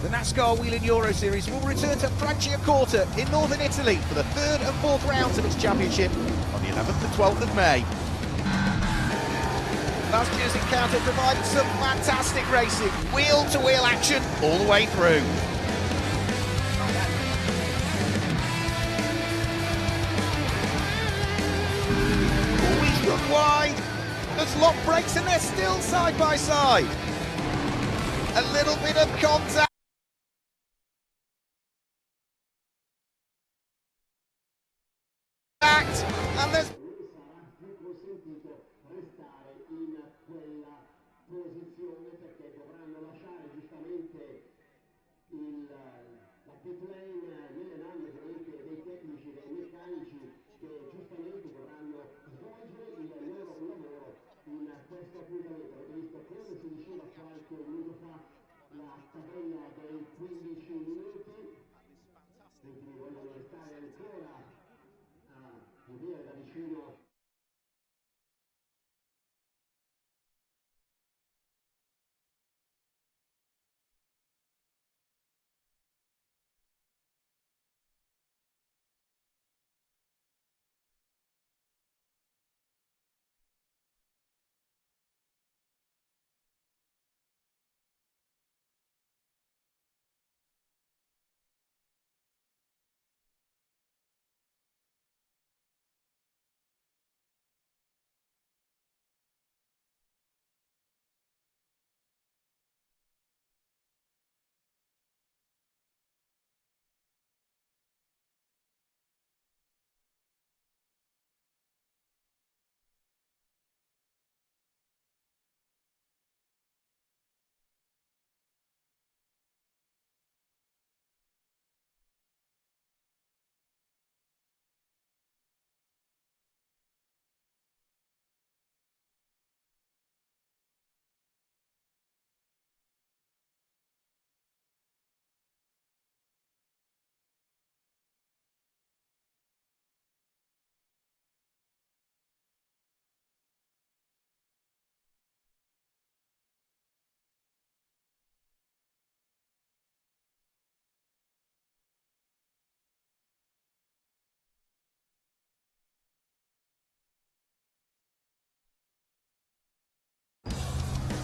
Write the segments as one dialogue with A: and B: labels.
A: The NASCAR Whelen Euro Series will return to Franciacorta in northern Italy for the third and fourth rounds of its championship on the 11th and 12th of May. Last year's encounter provided some fantastic racing, wheel-to-wheel action all the way through. Always run wide, there's lock brakes and they're still side by side. A little bit of contact. And there's
B: posizione perché dovranno lasciare giustamente la pit lane nelle mani ovviamente dei tecnici, dei meccanici che giustamente dovranno svolgere il loro lavoro in questo appuntamento. Avete visto come si diceva qualche minuto fa la tabella dei 15 minuti, quindi vogliono restare ancora a vedere da vicino.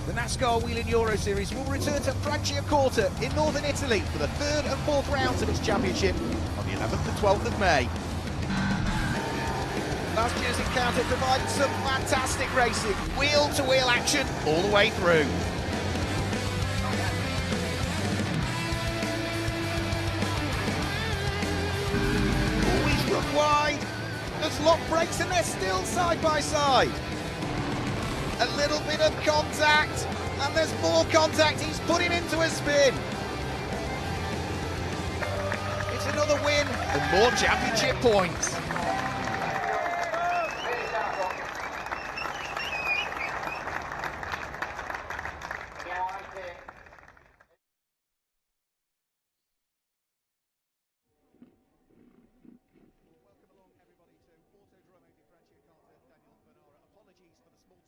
A: The NASCAR Whelen Euro Series will return to Franciacorta in northern Italy for the third and fourth rounds of its championship on the 11th and 12th of May. Last year's encounter provided some fantastic racing, wheel-to-wheel action all the way through. Always run wide, there's lock brakes and they're still side by side. A little bit of contact, and there's more contact. He's put him into a spin. It's another win and more championship points.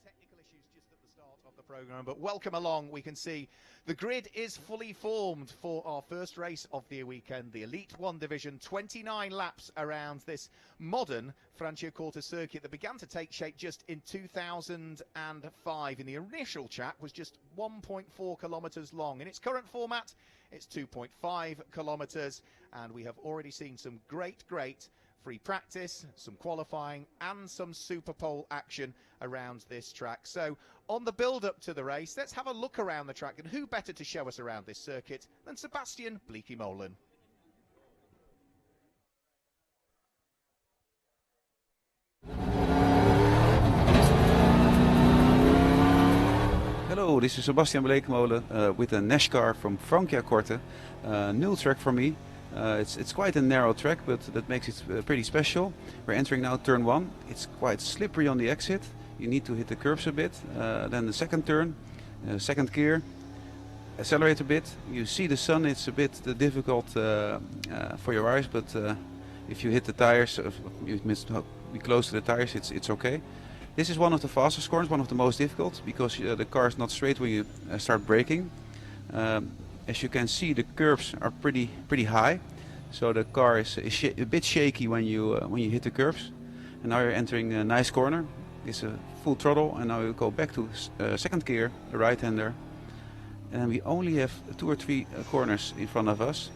A: Technical issues just at the start of the program, but welcome along. We can see the grid is fully formed for our first race of the weekend, the Elite 1 division. 29 laps around this modern Franciacorta circuit that began to take shape just in 2005. In the initial track was just 1.4 kilometers long. In its current format, it's 2.5 kilometers, and we have already seen some great free practice, some qualifying and some super pole action around this track. So on the build up to the race, let's have a look around the track, and who better to show us around this circuit than Sebastian Bleeky-Molen.
C: Hello, this is Sebastian Bleeky-Molen with a NASCAR from Franciacorta. New track for me. It's quite a narrow track, but that makes it pretty special. We're entering now turn 1. It's quite slippery on the exit. You need to hit the curbs a bit. Then the second turn, second gear, accelerate a bit. You see the sun, it's a bit difficult for your eyes, but if you hit the tires, you must be close to the tires, it's okay. This is one of the fastest corners, one of the most difficult, because the car is not straight when you start braking. As you can see, the curbs are pretty high, so the car is a bit shaky when you hit the curbs. And now you're entering a nice corner. It's a full throttle, and now you go back to second gear, the right-hander. And we only have 2 or 3 corners in front of us.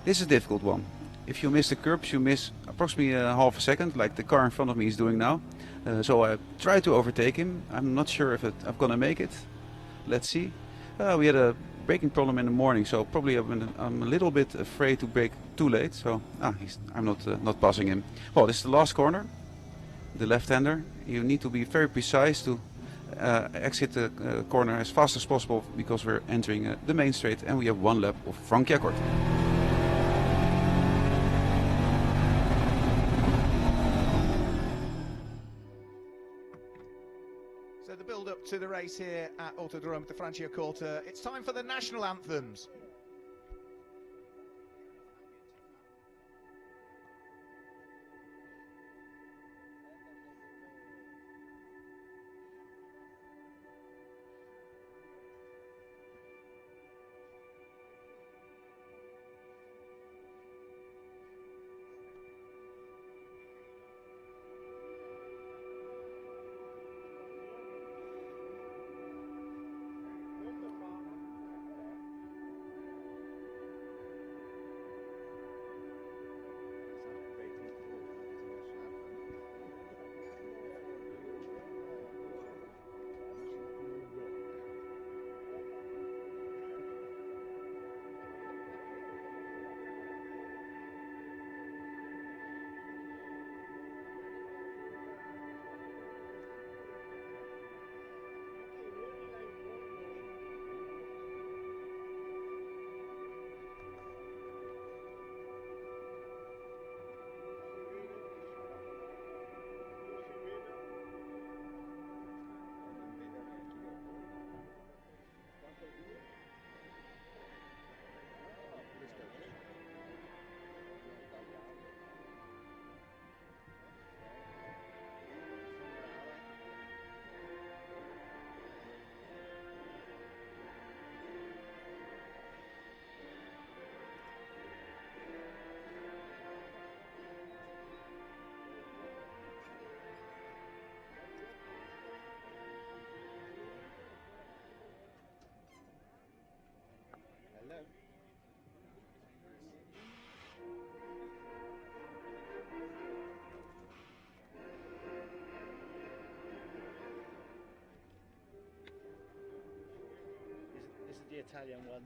C: This is a difficult one. If you miss the curbs, you miss approximately half a second, like the car in front of me is doing now. So I try to overtake him. I'm not sure if I'm gonna make it. Let's see. We had a braking problem in the morning, so probably I'm a little bit afraid to brake too late. So I'm not passing him. Well, this is the last corner, the left-hander. You need to be very precise to exit the corner as fast as possible, because we're entering the main straight and we have 1 lap of Franciacorta.
A: So the build-up to the race here at Autodromo di Franciacorta. It's time for the national anthems.
D: This is the Italian one.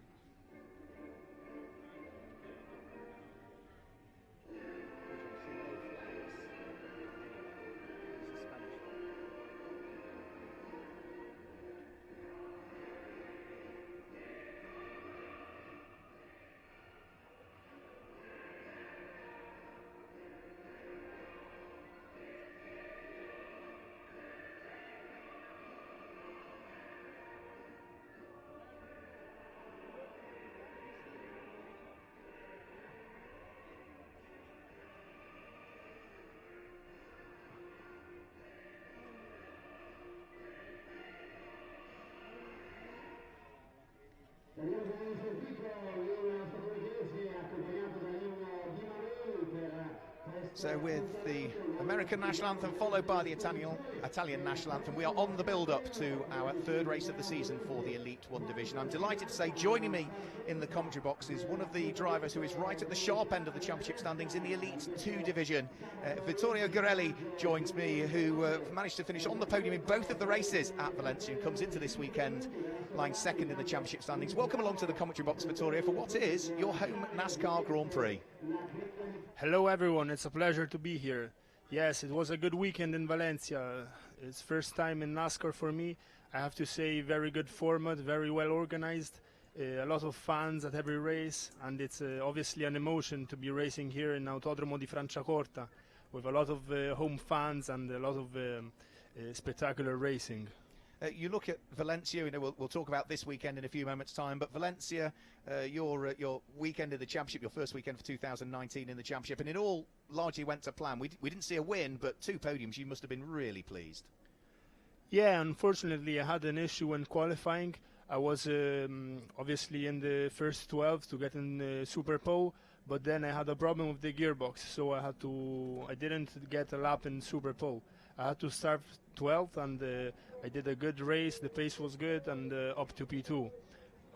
A: So with the American national anthem followed by the Italian national anthem, we are on the build-up to our 3rd race of the season for the Elite 1 division. I'm delighted to say joining me in the commentary box is one of the drivers who is right at the sharp end of the championship standings in the Elite 2 division. Vittorio Garelli joins me, who managed to finish on the podium in both of the races at Valencia and comes into this weekend lying 2nd in the championship standings. Welcome along to the commentary box, Vittorio, for what is your home NASCAR Grand Prix.
E: Hello everyone, it's a pleasure to be here. Yes, it was a good weekend in Valencia. It's first time in NASCAR for me. I have to say, very good format, very well organized, a lot of fans at every race, and it's obviously an emotion to be racing here in Autodromo di Franciacorta with a lot of home fans and a lot of spectacular racing.
A: You look at Valencia, you know, we'll talk about this weekend in a few moments' time, but Valencia, your weekend of the championship, your first weekend for 2019 in the championship, and it all largely went to plan. We didn't see a win, but 2 podiums. You must have been really pleased.
E: Yeah, unfortunately I had an issue when qualifying. I was obviously in the first 12 to get in the Super Pole, but then I had a problem with the gearbox, so I didn't get a lap in Super Pole. I had to start 12th, and I did a good race. The pace was good, and up to P2.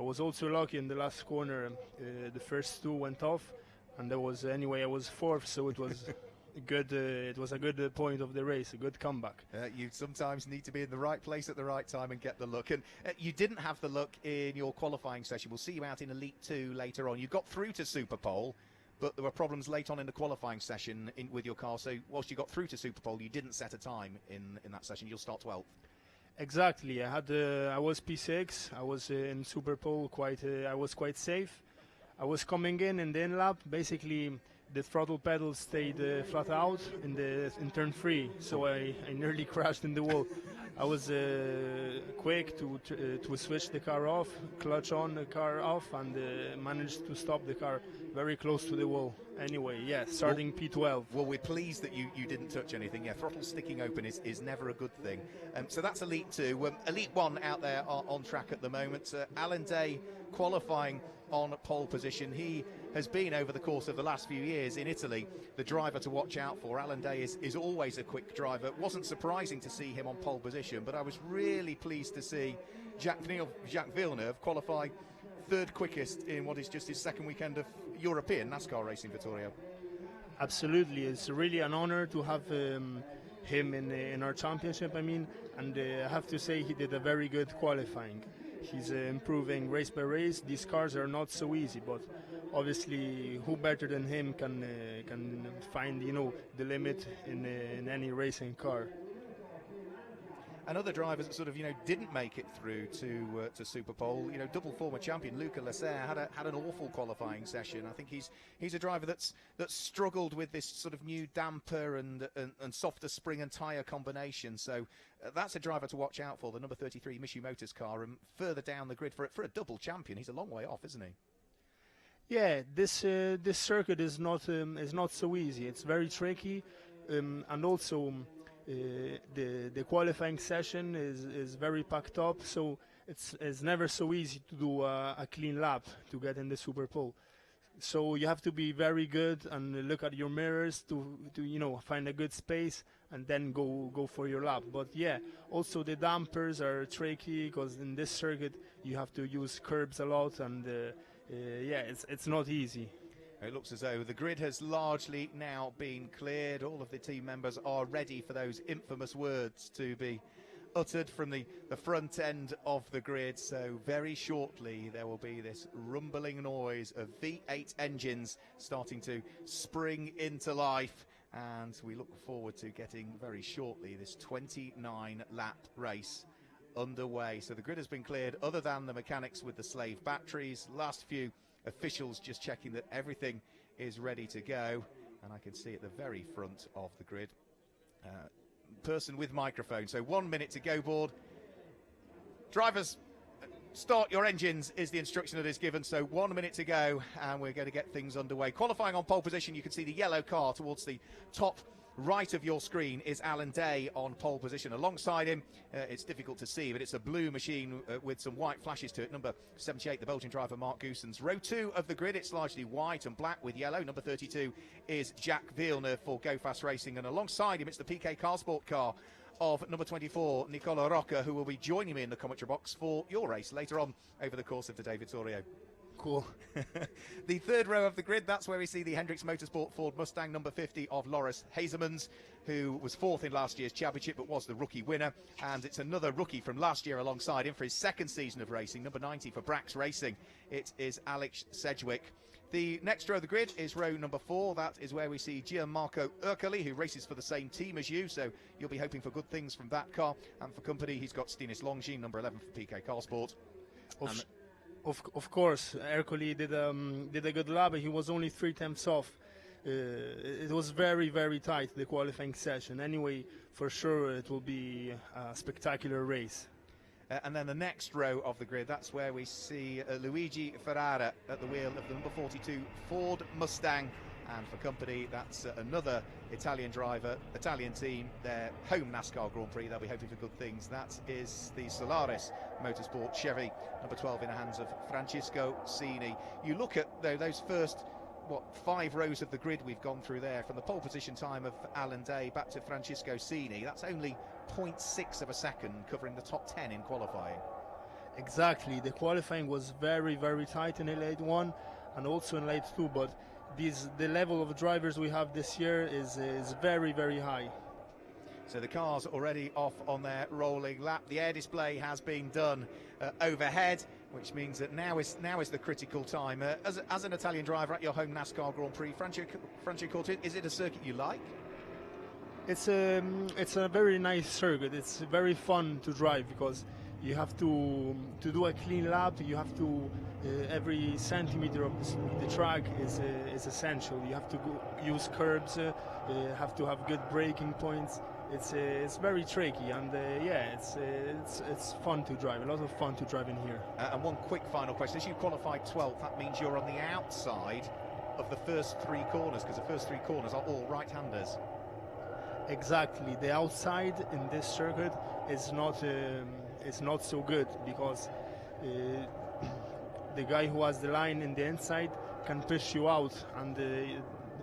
E: I was also lucky in the last corner. The first two went off, and I was 4th, so it was good. It was a good point of the race, a good comeback.
A: You sometimes need to be in the right place at the right time and get the look. And you didn't have the look in your qualifying session. We'll see you out in Elite 2 later on. You got through to Super Pole, but there were problems late on in the qualifying session with your car. So whilst you got through to Super Pole, you didn't set a time in that session. You'll start 12th.
E: Exactly. I was P6. I was in Super Pole. I was quite safe. I was coming in the in lap. Basically, the throttle pedal stayed flat out in turn 3, so I nearly crashed in the wall. I was quick to switch the car off, clutch on the car off, and managed to stop the car very close to the wall. Anyway, yeah, starting P12.
A: Well, we're pleased that you didn't touch anything. Yeah, throttle sticking open is never a good thing. So that's Elite 2. Elite 1 out there on track at the moment. Alan Day qualifying on pole position. He has been, over the course of the last few years in Italy, the driver to watch out for. Alan Day is always a quick driver. It wasn't surprising to see him on pole position, but I was really pleased to see Jacques Villeneuve qualify 3rd quickest in what is just his 2nd weekend of European NASCAR racing, Vittorio.
E: Absolutely, it's really an honor to have him in our championship, and I have to say he did a very good qualifying. He's improving race by race. These cars are not so easy, but obviously who better than him can find the limit in any racing car.
A: And other drivers that sort of didn't make it through to Super Pole, double former champion Luca Lasser had an awful qualifying session. I think he's a driver that's struggled with this sort of new damper and softer spring and tyre combination. So that's a driver to watch out for, the number 33 Mishi Motors car, and further down the grid for a double champion. He's a long way off, isn't he?
E: Yeah, this circuit is not so easy. It's very tricky, and also the qualifying session is very packed up. So it's never so easy to do a clean lap to get in the Super Pole. So you have to be very good and look at your mirrors to find a good space and then go for your lap. But yeah, also the dampers are tricky because in this circuit you have to use curbs a lot, and yeah, it's not easy.
A: It looks as though the grid has largely now been cleared. All of the team members are ready for those infamous words to be uttered from the front end of the grid. So very shortly there will be this rumbling noise of V8 engines starting to spring into life, and we look forward to getting very shortly this 29-lap race underway. So the grid has been cleared, other than the mechanics with the slave batteries. Last few officials just checking that everything is ready to go, and I can see at the very front of the grid person with microphone. So 1 minute to go board. Drivers, start your engines is the instruction that is given. So 1 minute to go, and we're going to get things underway. Qualifying on pole position, you can see the yellow car towards the top right of your screen is Alan Day on pole position. Alongside him, it's difficult to see, but it's a blue machine with some white flashes to it. Number 78, the Belgian driver Mark Goossens. Row 2 of the grid, it's largely white and black with yellow. Number 32 is Jacques Villeneuve for Go Fast Racing, and alongside him it's the PK Car Sport car of number 24, Nicola Rocca, who will be joining me in the commentary box for your race later on over the course of today, Vittorio.
E: Cool.
A: The third row of the grid, that's where we see the Hendricks Motorsport Ford Mustang number 50 of Loris Hazemans, who was 4th in last year's championship but was the rookie winner. And it's another rookie from last year alongside him for his 2nd season of racing, number 90 for Brax Racing. It is Alex Sedgwick. The next row of the grid is row number 4. That is where we see Gianmarco Urcali, who races for the same team as you, so you'll be hoping for good things from that car. And for company, he's got Stinis Longines, number 11 for PK Car Sport.
E: Of course, Ercole did a good lap, but he was only 3/10 off. It was very, very tight, the qualifying session. Anyway, for sure it will be a spectacular race.
A: And then the next row of the grid, that's where we see Luigi Ferrara at the wheel of the number 42 Ford Mustang And for company, that's another Italian driver, Italian team, their home NASCAR Grand Prix. They'll be hoping for good things. That is the Solaris Motorsport Chevy, number 12 in the hands of Francesco Cini. You look at those first, 5 rows of the grid we've gone through there, from the pole position time of Alan Day back to Francesco Cini. That's only 0.6 of a second, covering the top 10 in qualifying.
E: Exactly. The qualifying was very, very tight in late 1 and also in late 2, but the level of drivers we have this year is very, very high.
A: So the car's already off on their rolling lap. The air display has been done overhead, which means that now is the critical time. As an Italian driver at your home NASCAR Grand Prix, Franciacorta, is it a circuit you like?
E: It's a very nice circuit. It's very fun to drive because you have to do a clean lap. You have to every centimeter of the track is essential. You have to use curbs. Have to have good braking points. It's very tricky, and yeah, it's fun to drive. A lot of fun to drive in here.
A: And one quick final question: as you qualified 12th, that means you're on the outside of the first 3 corners, because the first 3 corners are all right-handers.
E: Exactly. The outside in this circuit is not so good because the guy who has the line in the inside can push you out, and the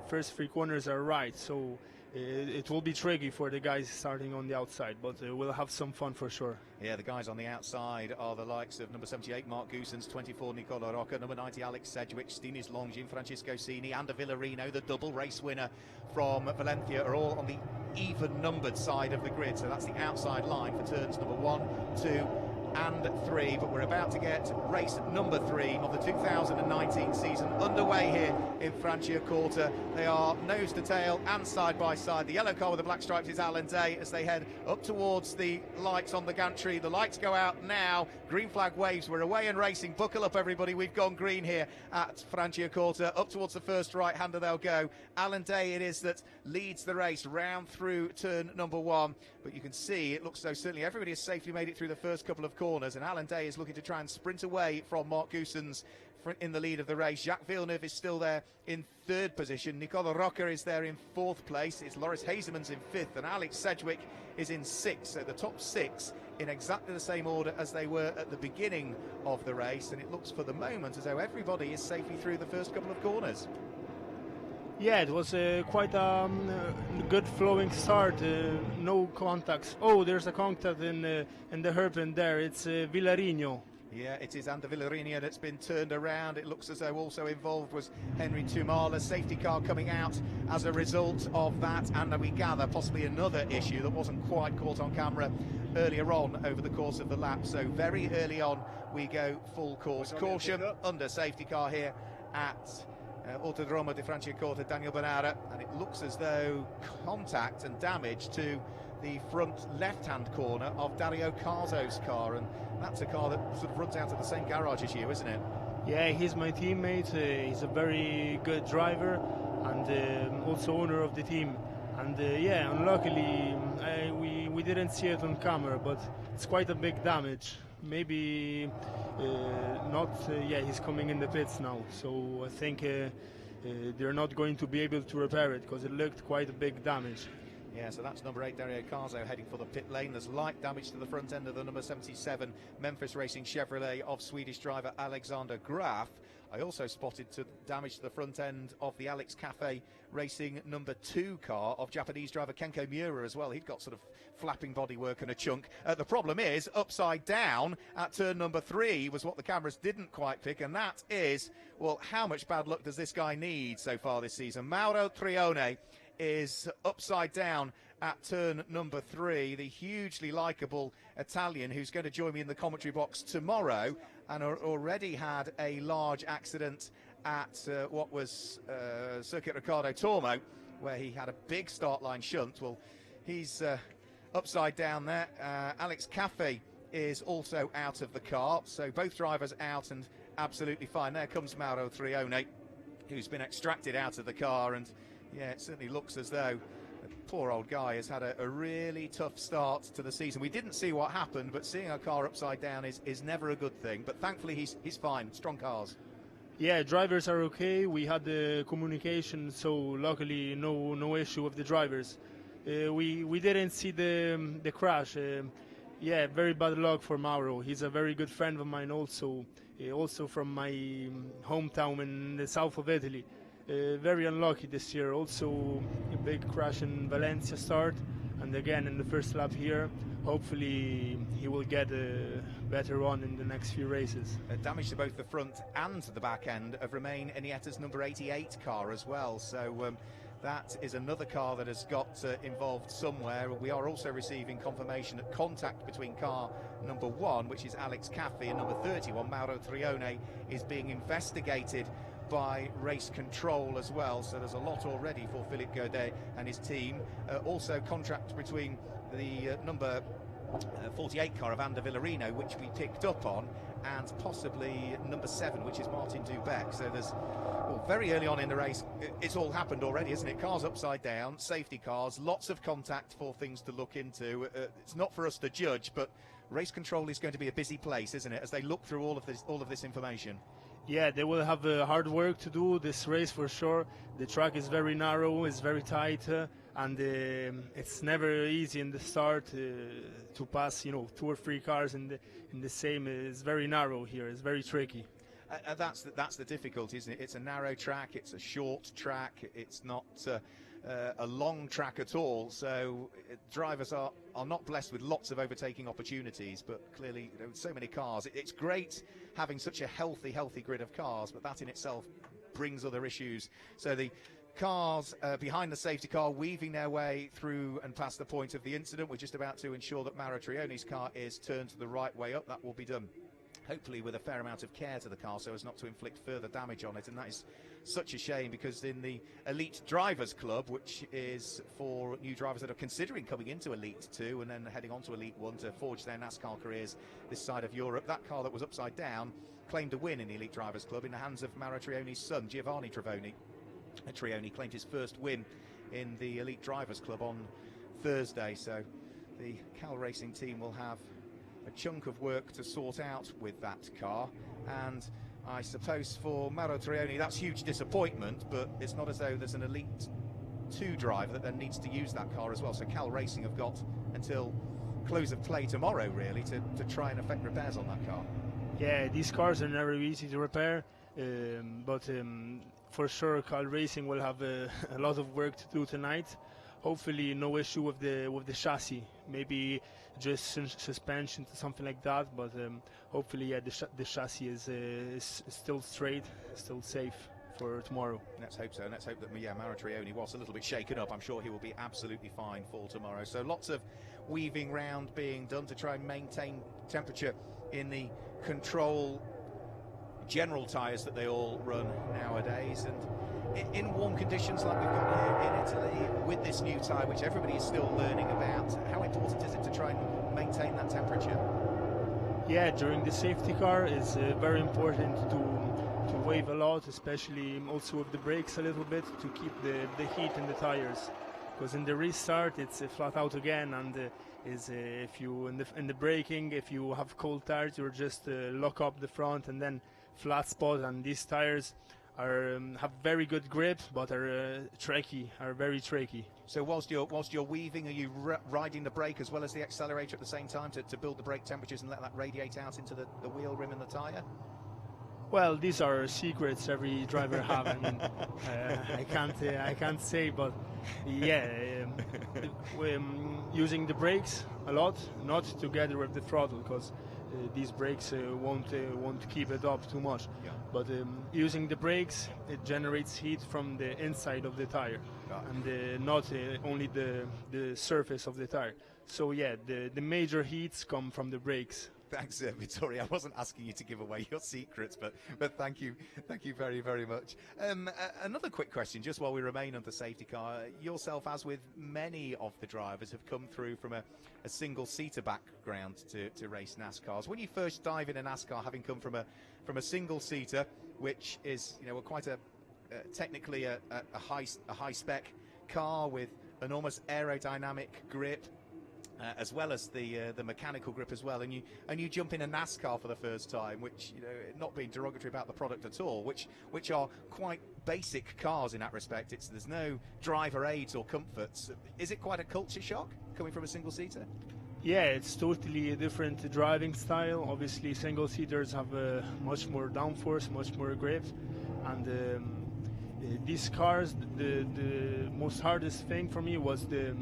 E: first 3 corners are right, so it will be tricky for the guys starting on the outside, but we'll have some fun for sure.
A: Yeah, the guys on the outside are the likes of number 78 Mark Goosens, 24 Nicola Rocca, number 90 Alex Sedgwick, Stinis Longin, Francesco Cini, and Villarino, the double race winner from Valencia, are all on the even numbered side of the grid. So that's the outside line for turns number 1, 2 and 3, but we're about to get race number 3 of the 2019 season underway here in Franciacorta. They are nose to tail and side by side. The yellow car with the black stripes is Alan Day as they head up towards the lights on the gantry. The lights go out now, green flag waves, we're away and racing. Buckle up everybody, we've gone green here at Franciacorta. Up towards the first right-hander they'll go. Alan Day it is that leads the race round through turn number 1, but you can see it looks so certainly everybody has safely made it through the first couple of corners, and Alan Day is looking to try and sprint away from Mark Goosens in the lead of the race. Jacques Villeneuve is still there in 3rd position. Nicola Rocca is there in 4th place. It's Loris Hazeman's in 5th, and Alex Sedgwick is in 6th. So the top 6 in exactly the same order as they were at the beginning of the race, and it looks for the moment as though everybody is safely through the first couple of corners.
E: Yeah, it was quite a good flowing start. No contacts. Oh, there's a contact in the hairpin there. It's Villarino.
A: Yeah, it is Ander Villarino that's been turned around. It looks as though also involved was Henry Tumala. Safety car coming out as a result of that, and we gather possibly another issue that wasn't quite caught on camera earlier on over the course of the lap. So very early on we go full course caution under safety car here at Autodromo di Franciacorta, Daniel Bonara, and it looks as though contact and damage to the front left-hand corner of Dario Carzo's car, and that's a car that sort of runs out of the same garage as you, isn't it?
E: Yeah, he's my teammate. He's a very good driver and also owner of the team. And yeah, unluckily we didn't see it on camera, but it's quite a big damage. Maybe not. Yeah, he's coming in the pits now, so I think they're not going to be able to repair it because it looked quite a big damage.
A: Yeah, so that's number 8 Dario Carzo heading for the pit lane. There's light damage to the front end of the number 77 Memphis Racing Chevrolet of Swedish driver Alexander Graf. I also spotted damage to the front end of the Alex Cafe Racing number 2 car of Japanese driver Kenko Miura as well. He'd got sort of flapping bodywork and a chunk. The problem is, upside down at turn number 3 was what the cameras didn't quite pick, and that is, well, how much bad luck does this guy need so far this season? Mauro Trione is upside down at turn number 3, the hugely likeable Italian who's going to join me in the commentary box tomorrow, and already had a large accident at what was Circuit Riccardo Tormo, where he had a big start line shunt. Well, he's upside down there. Alex Cafe is also out of the car, so both drivers out and absolutely fine. There comes Mauro Trione, who's been extracted out of the car, and yeah, it certainly looks as though the poor old guy has had a really tough start to the season. We didn't see what happened, but seeing a car upside down is never a good thing. But thankfully he's fine. Strong cars.
E: Yeah, drivers are okay. We had the communication, so luckily no issue with the drivers. We didn't see the crash. Yeah, very bad luck for Mauro. He's a very good friend of mine also, also from my hometown in the south of Italy. Very unlucky this year. Also a big crash in Valencia start, and again in the first lap here. Hopefully he will get a better run in the next few races.
A: Damage to both the front and the back end of Romain Inietta's number 88 car as well. So that is another car that has got involved somewhere. We are also receiving confirmation that contact between car number 1, which is Alex Caffi, and number 31, Mauro Trione, is being investigated by race control as well. So there's a lot already for Philippe Gaudet and his team. Also contact between the number 48 car of Ander Villarino, which we picked up on, and possibly number 7, which is Martin Dubec. So there's, well, very early on in the race, it's all happened already, isn't it? Cars upside down, safety cars, lots of contact for things to look into. It's not for us to judge, but race control is going to be a busy place, isn't it, as they look through all of this information.
E: Yeah, they will have hard work to do this race for sure. The track is very narrow, it's very tight, and it's never easy in the start to pass, 2 or 3 cars in the same. It's very narrow here. It's very tricky.
A: That's the difficulty, isn't it? It's a narrow track. It's a short track. It's not a long track at all. So drivers are not blessed with lots of overtaking opportunities. But clearly, with so many cars, it's great having such a healthy grid of cars. But that in itself brings other issues. So the cars behind the safety car weaving their way through and past the point of the incident. We're just about to ensure that Mauro Trione's car is turned the right way up. That will be done hopefully with a fair amount of care to the car so as not to inflict further damage on it, and that is such a shame, because in the Elite Drivers Club, which is for new drivers that are considering coming into Elite 2 and then heading on to Elite 1 to forge their NASCAR careers this side of Europe, that car that was upside down claimed a win in the Elite Drivers Club in the hands of Mauro Trione's son, Giovanni Trione claimed his first win in the Elite Drivers Club on Thursday. So the Cal Racing team will have a chunk of work to sort out with that car, and I suppose for Mauro Trione that's huge disappointment, but it's not as though there's an Elite 2 driver that then needs to use that car as well. So Cal Racing have got until close of play tomorrow really to try and effect repairs on that car.
E: Yeah, these cars are never easy to repair, but for sure Cal Racing will have a lot of work to do tonight. Hopefully no issue with the chassis, maybe just suspension to something like that, but hopefully yeah, the chassis is still straight, still safe for tomorrow.
A: Let's hope so, and let's hope that Mauro Trione was a little bit shaken up. I'm sure he will be absolutely fine for tomorrow. So lots of weaving round being done to try and maintain temperature in the control general tyres that they all run nowadays, and in warm conditions like we've got here in Italy with this new tyre which everybody is still learning about, how important is it to try and maintain that temperature?
E: Yeah, during the safety car it's very important to wave a lot, especially also with the brakes a little bit, to keep the heat in the tires, because in the restart it's flat out again, and if you in the braking, if you have cold tires, you just lock up the front and then flat spot, and these tires have very good grip but are very tricky.
A: So whilst you're weaving, are you riding the brake as well as the accelerator at the same time to build the brake temperatures and let that radiate out into the wheel rim and the tyre?
E: Well, these are secrets every driver have. I mean, I can't say, but yeah, using the brakes a lot, not together with the throttle, because these brakes won't keep it up too much.
A: Yeah.
E: But using the brakes, it generates heat from the inside of the tire, and not only the surface of the tire. So yeah, the major heats come from the brakes.
A: Thanks, Vittorio. I wasn't asking you to give away your secrets, but thank you very, very much. Another quick question, just while we remain on the safety car. Yourself, as with many of the drivers, have come through from a single-seater background to race NASCARs. When you first dive in a NASCAR, having come from a single-seater, which is quite technically a high spec car with enormous aerodynamic grip, as well as the mechanical grip as well, and you jump in a NASCAR for the first time, which, you know, not being derogatory about the product at all, which are quite basic cars in that respect. There's no driver aids or comforts. Is it quite a culture shock coming from a single-seater?
E: Yeah, it's totally a different driving style. Obviously, single-seaters have much more downforce, much more grip, and these cars, the most hardest thing for me was the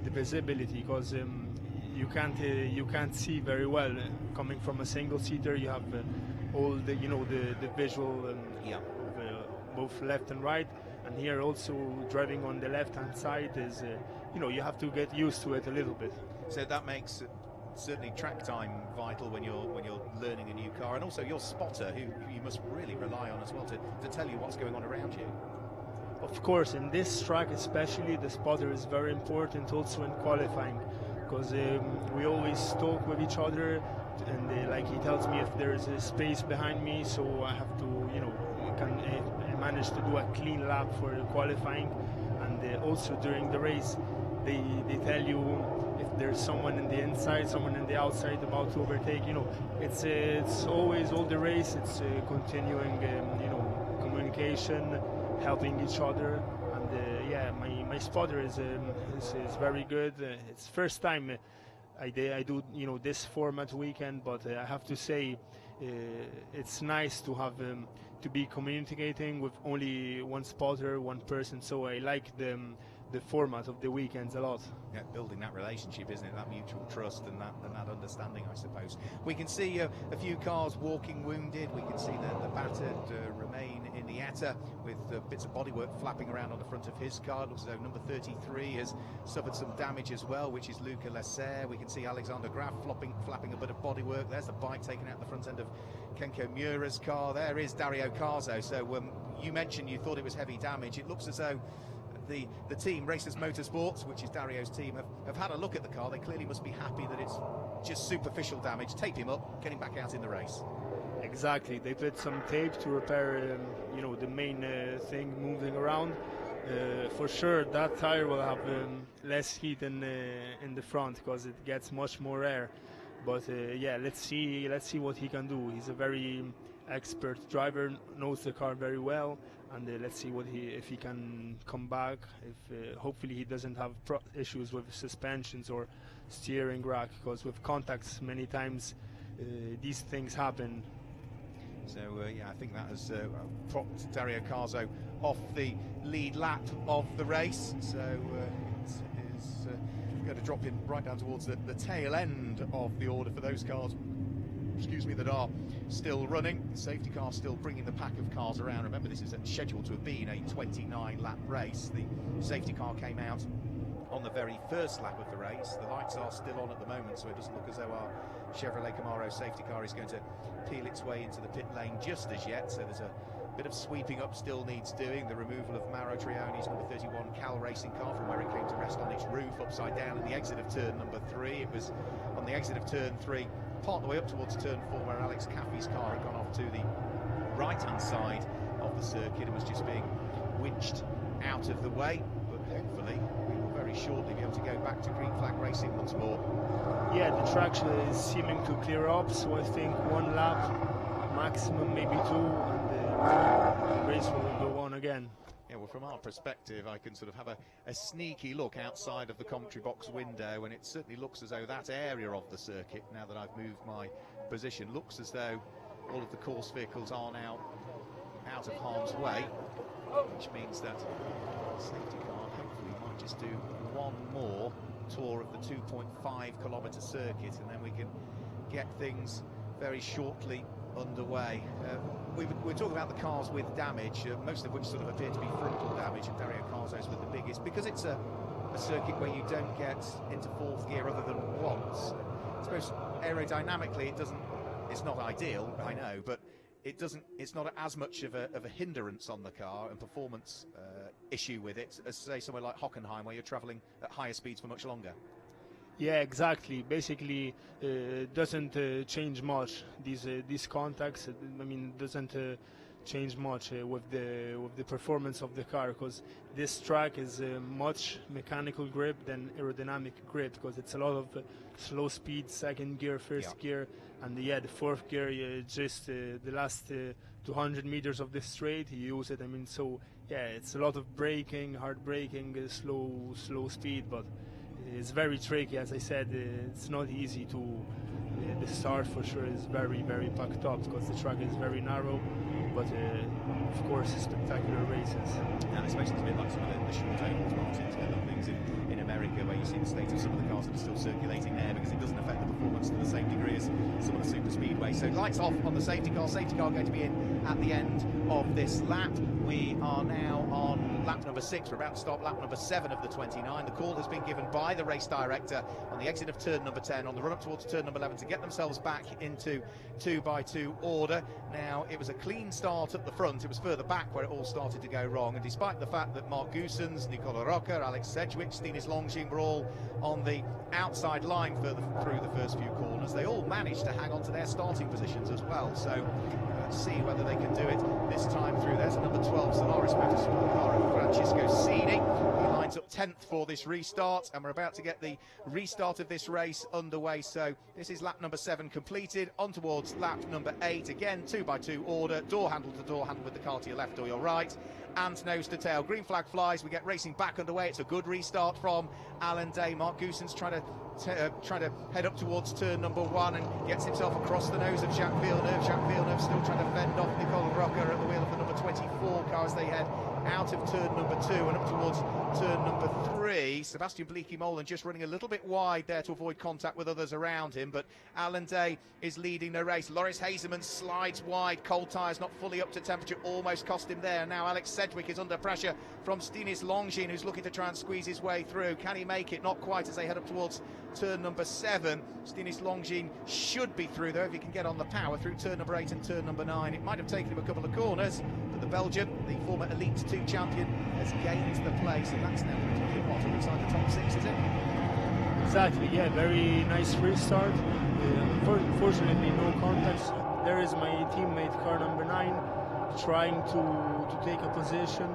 E: visibility, because you can't see very well. Coming from a single-seater, you have all the the visual, both left and right, and here also driving on the left-hand side is you have to get used to it a little bit.
A: So that makes certainly track time vital when you're learning a new car, and also your spotter, who you must really rely on as well to tell you what's going on around you.
E: Of course, in this track especially, the spotter is very important also in qualifying, because we always talk with each other, and like he tells me if there is a space behind me, so I have to manage to do a clean lap for qualifying, and also during the race they tell you if there's someone in the inside, someone in the outside about to overtake. It's always all the race. It's continuing, communication, helping each other, and my spotter is very good. It's first time I do this format weekend, but I have to say it's nice to have to be communicating with only one spotter, one person. So I like the format of the weekends a lot.
A: Yeah, building that relationship, isn't it? That mutual trust and that understanding, I suppose. We can see a few cars walking wounded. We can see the battered Romain Iniesta with bits of bodywork flapping around on the front of his car. It looks as though number 33 has suffered some damage as well, which is Luca Lesser. We can see Alexander Graf flapping a bit of bodywork. There's the bike taken out the front end of Kenko Miura's car. There is Dario Carzo. So you mentioned you thought it was heavy damage. It looks as though the team, Racers Motorsports, which is Dario's team, have had a look at the car. They clearly must be happy that it's just superficial damage. Tape him up, get him back out in the race.
E: Exactly. They put some tape to repair, the main thing moving around. For sure, that tire will have less heat in the front, because it gets much more air. But let's see what he can do. He's a very expert driver, knows the car very well, and let's see if he can come back. If hopefully he doesn't have issues with suspensions or steering rack, because with contacts many times these things happen.
A: So I think that has propped Dario Carzo off the lead lap of the race. So it's going to drop him right down towards the tail end of the order for those cars, that are still running. The safety car still bringing the pack of cars around. Remember, this is scheduled to have been a 29-lap race. The safety car came out on the very first lap of the race. The lights are still on at the moment, so it doesn't look as though our Chevrolet Camaro safety car is going to peel its way into the pit lane just as yet. So there's a bit of sweeping up still needs doing. The removal of Mauro Trioni's number 31 Cal Racing car from where it came to rest on its roof upside down at the exit of turn number 3. It was on the exit of turn 3, part the way up towards turn 4, where Alex Caffey's car had gone off to the right-hand side of the circuit and was just being winched out of the way. But hopefully we will very shortly be able to go back to green flag racing once more.
E: Yeah, the traction is seeming to clear up, so I think one lap, maximum maybe 2, and the race will go on again.
A: Yeah, well, from our perspective, I can sort of have a sneaky look outside of the commentary box window, and it certainly looks as though that area of the circuit, now that I've moved my position, looks as though all of the course vehicles are now out of harm's way, which means that the safety car hopefully might just do one more tour of the 2.5-kilometre circuit, and then we can get things very shortly underway. We're talking about the cars with damage, most of which sort of appear to be frontal damage, and Dario Carzo's with the biggest, because it's a circuit where you don't get into fourth gear other than once. I suppose aerodynamically it's not ideal, I know, but it's not as much of a hindrance on the car and performance issue with it as, say, somewhere like Hockenheim, where you're travelling at higher speeds for much longer.
E: Yeah, exactly. Basically, doesn't change much. These contacts, doesn't change much with the performance of the car, because this track is much mechanical grip than aerodynamic grip, because it's a lot of slow speed, second gear, first gear, and the fourth gear, just the last 200 meters of the straight you use it. I mean, so yeah, it's a lot of braking, hard braking, slow speed, but it's very tricky. As I said, it's not easy to. The start for sure is very packed up, because the track is very narrow, but of course spectacular races.
A: And especially it's a bit like some of the short ovals, Martin, things in America, where you see the state of some of the cars that are still circulating there, because it doesn't affect the performance to the same degree as some of the super speedways. So lights off on the safety car going to be in at the end of this lap. We are now on lap number 6. We're about to start lap number 7 of the 29. The call has been given by the race director on the exit of turn number 10 on the run up towards turn number 11 to get themselves back into 2x2 order. Now, it was a clean start at the front. It was further back where it all started to go wrong, and despite the fact that Mark Goossens, Nicola Rocca, Alex Sedgwick, Stinis Longines were all on the outside line further through the first few corners, they all managed to hang on to their starting positions as well. So let's see whether they can do it this time through. There's a number 12 Solaris Motorsport car of Francisco Cini. He lines up 10th for this restart, and we're about to get the restart of this race underway. So this is lap number 7 completed, on towards lap number 8. Again, 2x2 order, door handle to door handle with the car to your left or your right, and nose to tail. Green flag flies, we get racing back underway. It's a good restart from Alan Day. Mark Goossens trying to head up towards turn number 1 and gets himself across the nose of Jacques Villeneuve. Jacques Villeneuve still trying to fend off Nicola Rocca at the wheel of the number 24 car as they head out of turn number 2 and up towards turn number 3. Sebastian Bleekie-Molen just running a little bit wide there to avoid contact with others around him, but Alan Day is leading the race. Loris Hazeman slides wide, cold tyres not fully up to temperature, almost cost him there. Now Alex Sedgwick is under pressure from Stinis Longines, who's looking to try and squeeze his way through. Can he make it? Not quite, as they head up towards turn number 7. Stinis Longines should be through though if he can get on the power through turn number 8 and turn number 9. It might have taken him a couple of corners, but the Belgian, the former Elite 2 champion, has gained the place, and that's now going to be what, inside the top 6, is it?
E: Exactly, yeah, very nice restart. Unfortunately, no contacts. There is my teammate, car number 9, trying to take a position.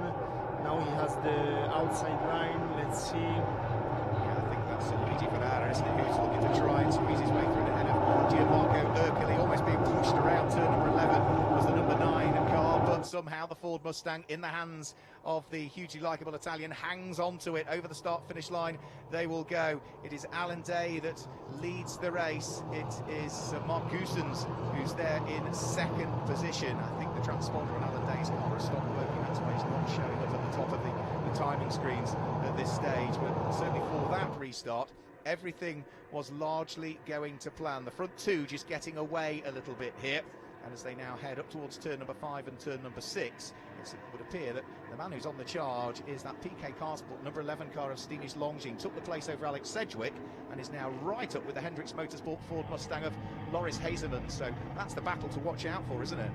E: Now he has the outside line. Let's see.
A: Yeah, I think that's Luigi Ferrara, isn't it, who's looking to try and squeeze his way through ahead of Gianmarco Ercoli, almost being pushed around. Turn number 11 was the number 9 car, but somehow the Ford Mustang, in the hands of the hugely likeable Italian, hangs onto it. Over the start-finish line they will go. It is Alan Day that leads the race. It is Mark Goossens who's there in 2nd position. I think the transponder on Alan Day's car has stopped working. That's why he's not showing up at the top of the timing screens at this stage. But certainly for that restart, everything was largely going to plan. The front 2 just getting away a little bit here. And as they now head up towards turn number 5 and turn number 6, it would appear that the man who's on the charge is that PK Carsport number 11 car of Stinis Longines. Took the place over Alex Sedgwick and is now right up with the Hendricks Motorsport Ford Mustang of Loris Hazeman. So that's the battle to watch out for, isn't it?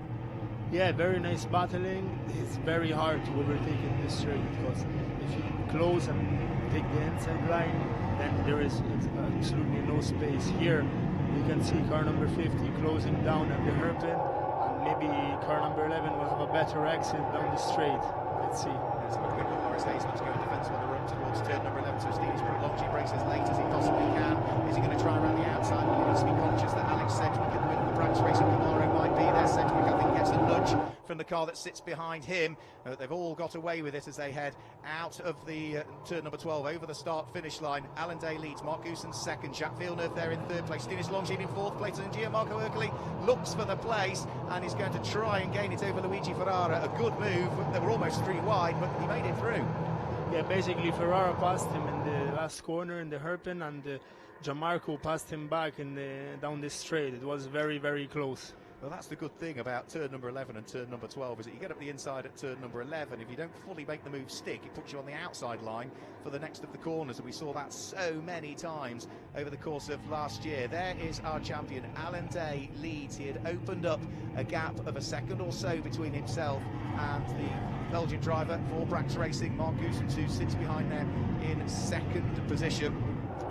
E: Yeah, very nice battling. It's very hard to overtake in this straight, because if you close and take the inside line, then there is absolutely no space. Here you can see car number 50 closing down at the hairpin, and maybe car number 11 will have a better exit down the straight. Let's see.
A: Let's have a quick look. Loris Hazeman's going defensive on the run towards turn number 11, so Stinis Longines brakes as late as he possibly can. Is he going to try around the outside? Well, he needs to be conscious that Alex Sedgwick at the wheel of the Branch Racing Camaro might be there. Sedgwick, I think, gets a nudge from the car that sits behind him. They've all got away with it as they head out of the turn number 12 over the start-finish line. Alan Day leads, Mark Goossens 2nd, Jacques Villeneuve there in 3rd place, Stinis Longines in 4th place, and Gianmarco Ercoli looks for the place and is going to try and gain it over Luigi Ferrara. A good move. They were almost 3 wide, but he made it through.
E: Yeah, basically Ferrara passed him in the last corner in the hairpin, and Gianmarco passed him back down the straight. It was very close.
A: Well, that's the good thing about turn number 11 and turn number 12, is that you get up the inside at turn number 11. If you don't fully make the move stick, it puts you on the outside line for the next of the corners, and we saw that so many times over the course of last year. There is our champion. Alan Day leads. He had opened up a gap of a second or so between himself and the Belgian driver for Brax Racing, Mark Goossens, who sits behind them in 2nd position.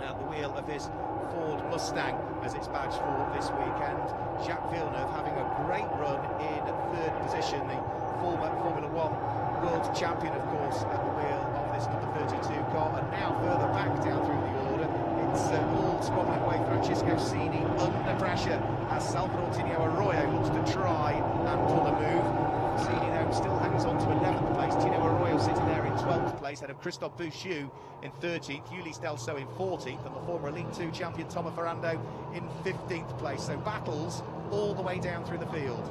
A: at the wheel of his Ford Mustang as it's badged for this weekend. Jacques Villeneuve having a great run in third position, the former Formula One world champion, of course, at the wheel of this number 32 car. And now further back down through the order, it's all squabbling away. Francesco Cini under pressure as Salvador Tinio Arroyo looks to try and pull a move. Cini though still hangs on to 11th place. Tinio Arroyo sitting there in 12th place, ahead of Christophe Bouchou in 13th, Ulysse Delso in 14th, and the former Elite 2 champion Tomo Ferrando in 15th place. So battles all the way down through the field.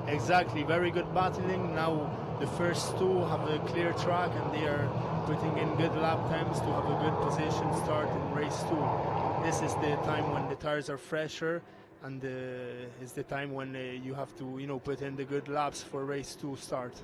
E: Exactly, very good battling. Now the first two have a clear track and they are putting in good lap times to have a good position start in race 2. This is the time when the tires are fresher, and it's the time when you have to, put in the good laps for race 2 start.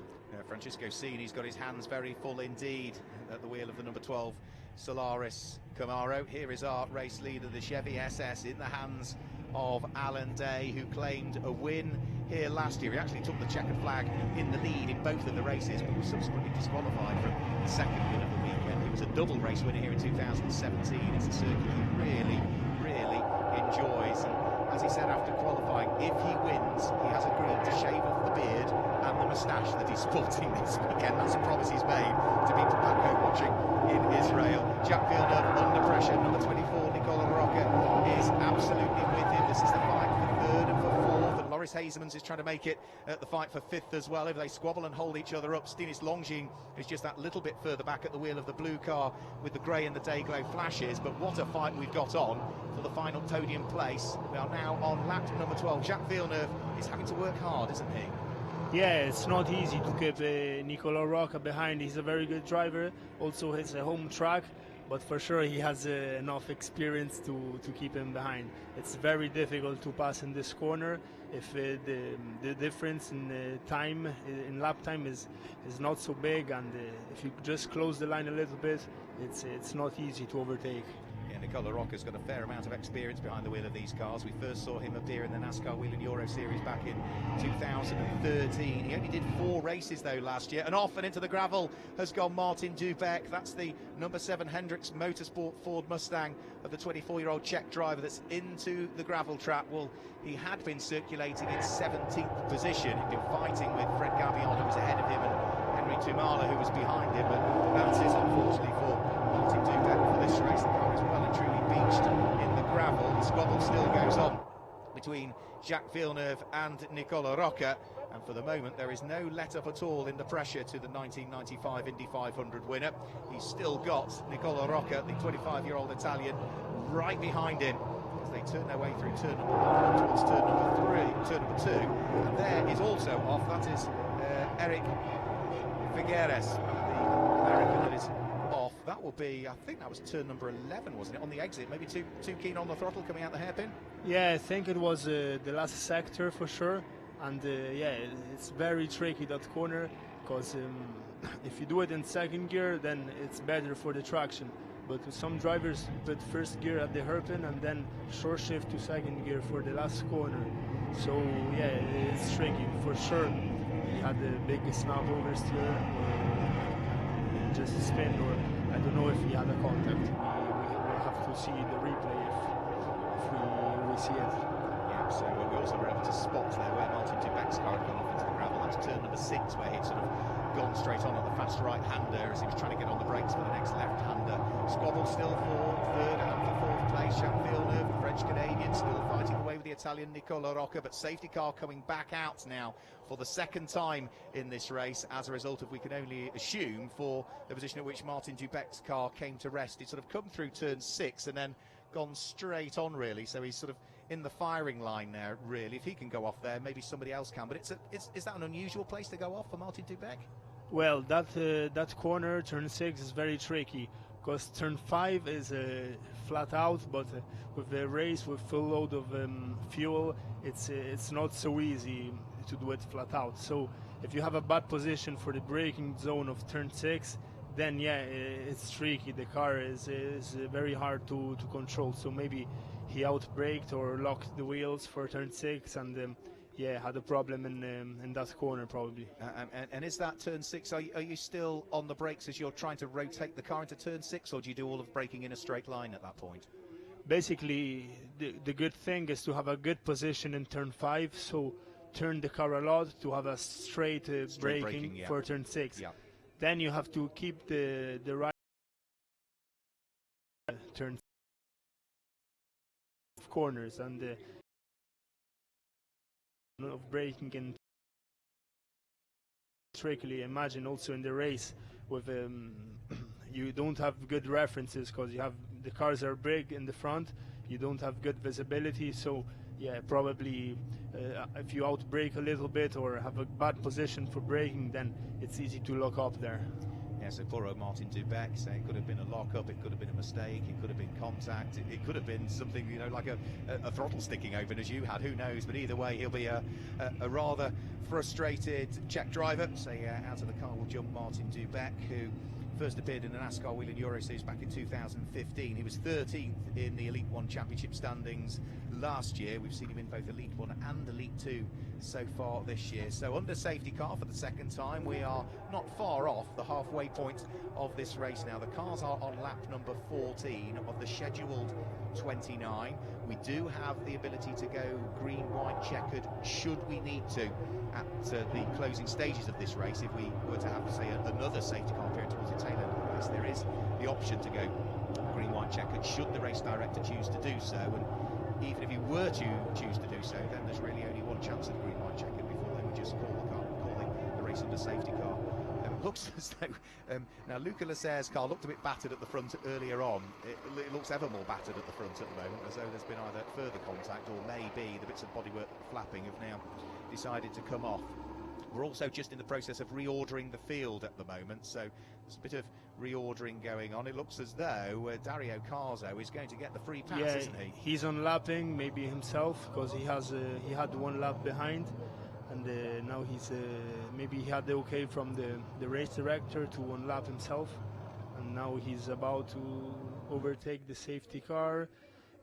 A: Francisco Cini's got his hands very full indeed at the wheel of the number 12 Solaris Camaro. Here is our race leader, the Chevy SS, in the hands of Alan Day, who claimed a win here last year. He actually took the checkered flag in the lead in both of the races, but was subsequently disqualified from the second win of the weekend. He was a double race winner here in 2017. It's a circuit he really, really enjoys. And as he said after qualifying, if he wins, he has agreed to shave off the beard and the moustache that he's sporting this weekend. That's a promise he's made to people back home watching in Israel. Jacques Villeneuve under pressure. Number 24, Nicola Rocca, is absolutely with him. This is the fight for third and for fourth, and Loris Hazemans is trying to make it at the fight for fifth as well. If they squabble and hold each other up, Stinis Longines is just that little bit further back at the wheel of the blue car with the grey and the day glow flashes. But what a fight we've got on for the final podium place. We are now on lap number 12. Jacques Villeneuve is having to work hard, isn't he?
E: Yeah, it's not easy to keep Nicola Rocca behind. He's a very good driver. Also, it's a home track, but for sure he has enough experience to keep him behind. It's very difficult to pass in this corner if the difference in time, in lap time, is not so big, and if you just close the line a little bit, it's not easy to overtake.
A: Yeah, Nicola Rocca's got a fair amount of experience behind the wheel of these cars. We first saw him appear in the NASCAR Whelen Euro Series back in 2013. He only did 4 races though last year, and off and into the gravel has gone Martin Dubeck. That's the number 7 Hendricks Motorsport Ford Mustang of the 24-year-old Czech driver that's into the gravel trap. Well, he had been circulating in 17th position. He'd been fighting with Fred Gavillon, who was ahead of him, and Henry Tumala, who was behind him, but that's it, unfortunately, for Martin Dubeck for this race. The car is well and truly beached in the gravel. The squabble still goes on between Jacques Villeneuve and Nicola Rocca, and for the moment there is no let-up at all in the pressure to the 1995 Indy 500 winner. He's still got Nicola Rocca, the 25-year-old Italian, right behind him as they turn their way through turn number 1 towards turn number 2, and there is also off, that is Eric Figueres, the American that is off. That will be, I think that was turn number 11, wasn't it, on the exit? Maybe too keen on the throttle coming out the hairpin?
E: Yeah, I think it was the last sector for sure, and yeah, it's very tricky, that corner, because if you do it in second gear, then it's better for the traction. But some drivers put first gear at the hairpin and then short shift to second gear for the last corner. So yeah, it's tricky for sure. He had a big snap oversteer, or just a spin, or I don't know if he had a contact. We'll have to see the replay if we see it.
A: Yeah, so we also were able to spot there where Martin Dubeck's car had gone off into the gravel. That's turn number 6, where he'd sort of gone straight on the fast right-hander as he was trying to get on the brakes for the next left-hander. Squabble still for third and for fourth place. Jacques Villeneuve, the French-Canadian, still fighting away with the Italian Nicola Rocca, but safety car coming back out now for the second time in this race, as a result of, we can only assume, for the position at which Martin Dubeck's car came to rest. It's sort of come through turn 6 and then gone straight on, really, so he's sort of in the firing line there, really. If he can go off there, maybe somebody else can, but is that an unusual place to go off for Martin Dubeck?
E: Well, that corner, turn 6, is very tricky, because turn 5 is flat out, but with the race with full load of fuel, it's not so easy to do it flat out. So if you have a bad position for the braking zone of turn 6, then yeah, it's tricky. The car is very hard to control. So maybe he outbraked or locked the wheels for turn 6, and yeah, had a problem in that corner probably.
A: And is that turn 6? Are you still on the brakes as you're trying to rotate the car into turn 6, or do you do all of braking in a straight line at that point?
E: Basically, the good thing is to have a good position in turn 5, so turn the car a lot to have a straight braking
A: yeah.
E: for turn 6.
A: Yeah.
E: Then you have to keep the right turn corners and of braking and strictly. Imagine also in the race with you don't have good references because you have the cars are big in the front, you don't have good visibility, so yeah, probably if you out brake a little bit or have a bad position for braking, then it's easy to lock up there.
A: Yeah, so poor old Martin Dubeck, so it could have been a lock-up, it could have been a mistake, it could have been contact, it could have been something, you know, like a throttle sticking open as you had, who knows, but either way he'll be a rather frustrated Czech driver. So yeah, out of the car will jump Martin Dubeck, who first appeared in the NASCAR Whelen Euro Series back in 2015. He was 13th in the Elite 1 Championship standings last year. We've seen him in both Elite 1 and Elite 2 so far this year. So under safety car for the second time. We are not far off the halfway point of this race now. The cars are on lap number 14 of the scheduled 29. We do have the ability to go green, white, checkered should we need to at the closing stages of this race. If we were to have to say another safety car appear towards the tail end of the race, there is the option to go green, white, checkered should the race director choose to do so. And even if he were to choose to do so, then there's really only one chance at green, white, checkered before they would just call the race under safety car. Looks as though now Luca Lasser's car looked a bit battered at the front earlier on. It looks ever more battered at the front at the moment, as though there's been either further contact or maybe the bits of bodywork flapping have now decided to come off. We're also just in the process of reordering the field at the moment, so there's a bit of reordering going on. It looks as though Dario Carzo is going to get the free pass, isn't he?
E: He's on lapping, maybe himself, because he had one lap behind, and now he's maybe he had the okay from the race director to unlap himself, and now he's about to overtake the safety car.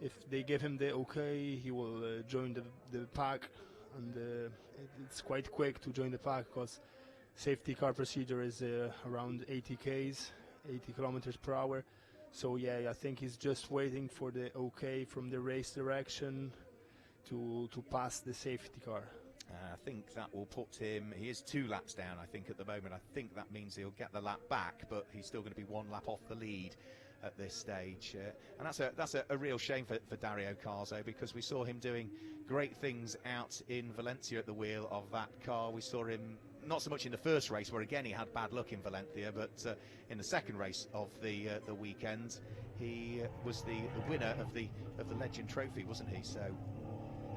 E: If they give him the okay, he will join the pack, and it's quite quick to join the pack because safety car procedure is around 80 kilometers per hour. So yeah, I think he's just waiting for the okay from the race direction to pass the safety car.
A: I think that will put him, he is 2 laps down I think at the moment. I think that means he'll get the lap back, but he's still going to be 1 lap off the lead at this stage, and that's a real shame for Dario Carzo, because we saw him doing great things out in Valencia at the wheel of that car. We saw him not so much in the first race, where again he had bad luck in Valencia, but in the second race of the weekend he was the winner of the Legend Trophy, wasn't he? So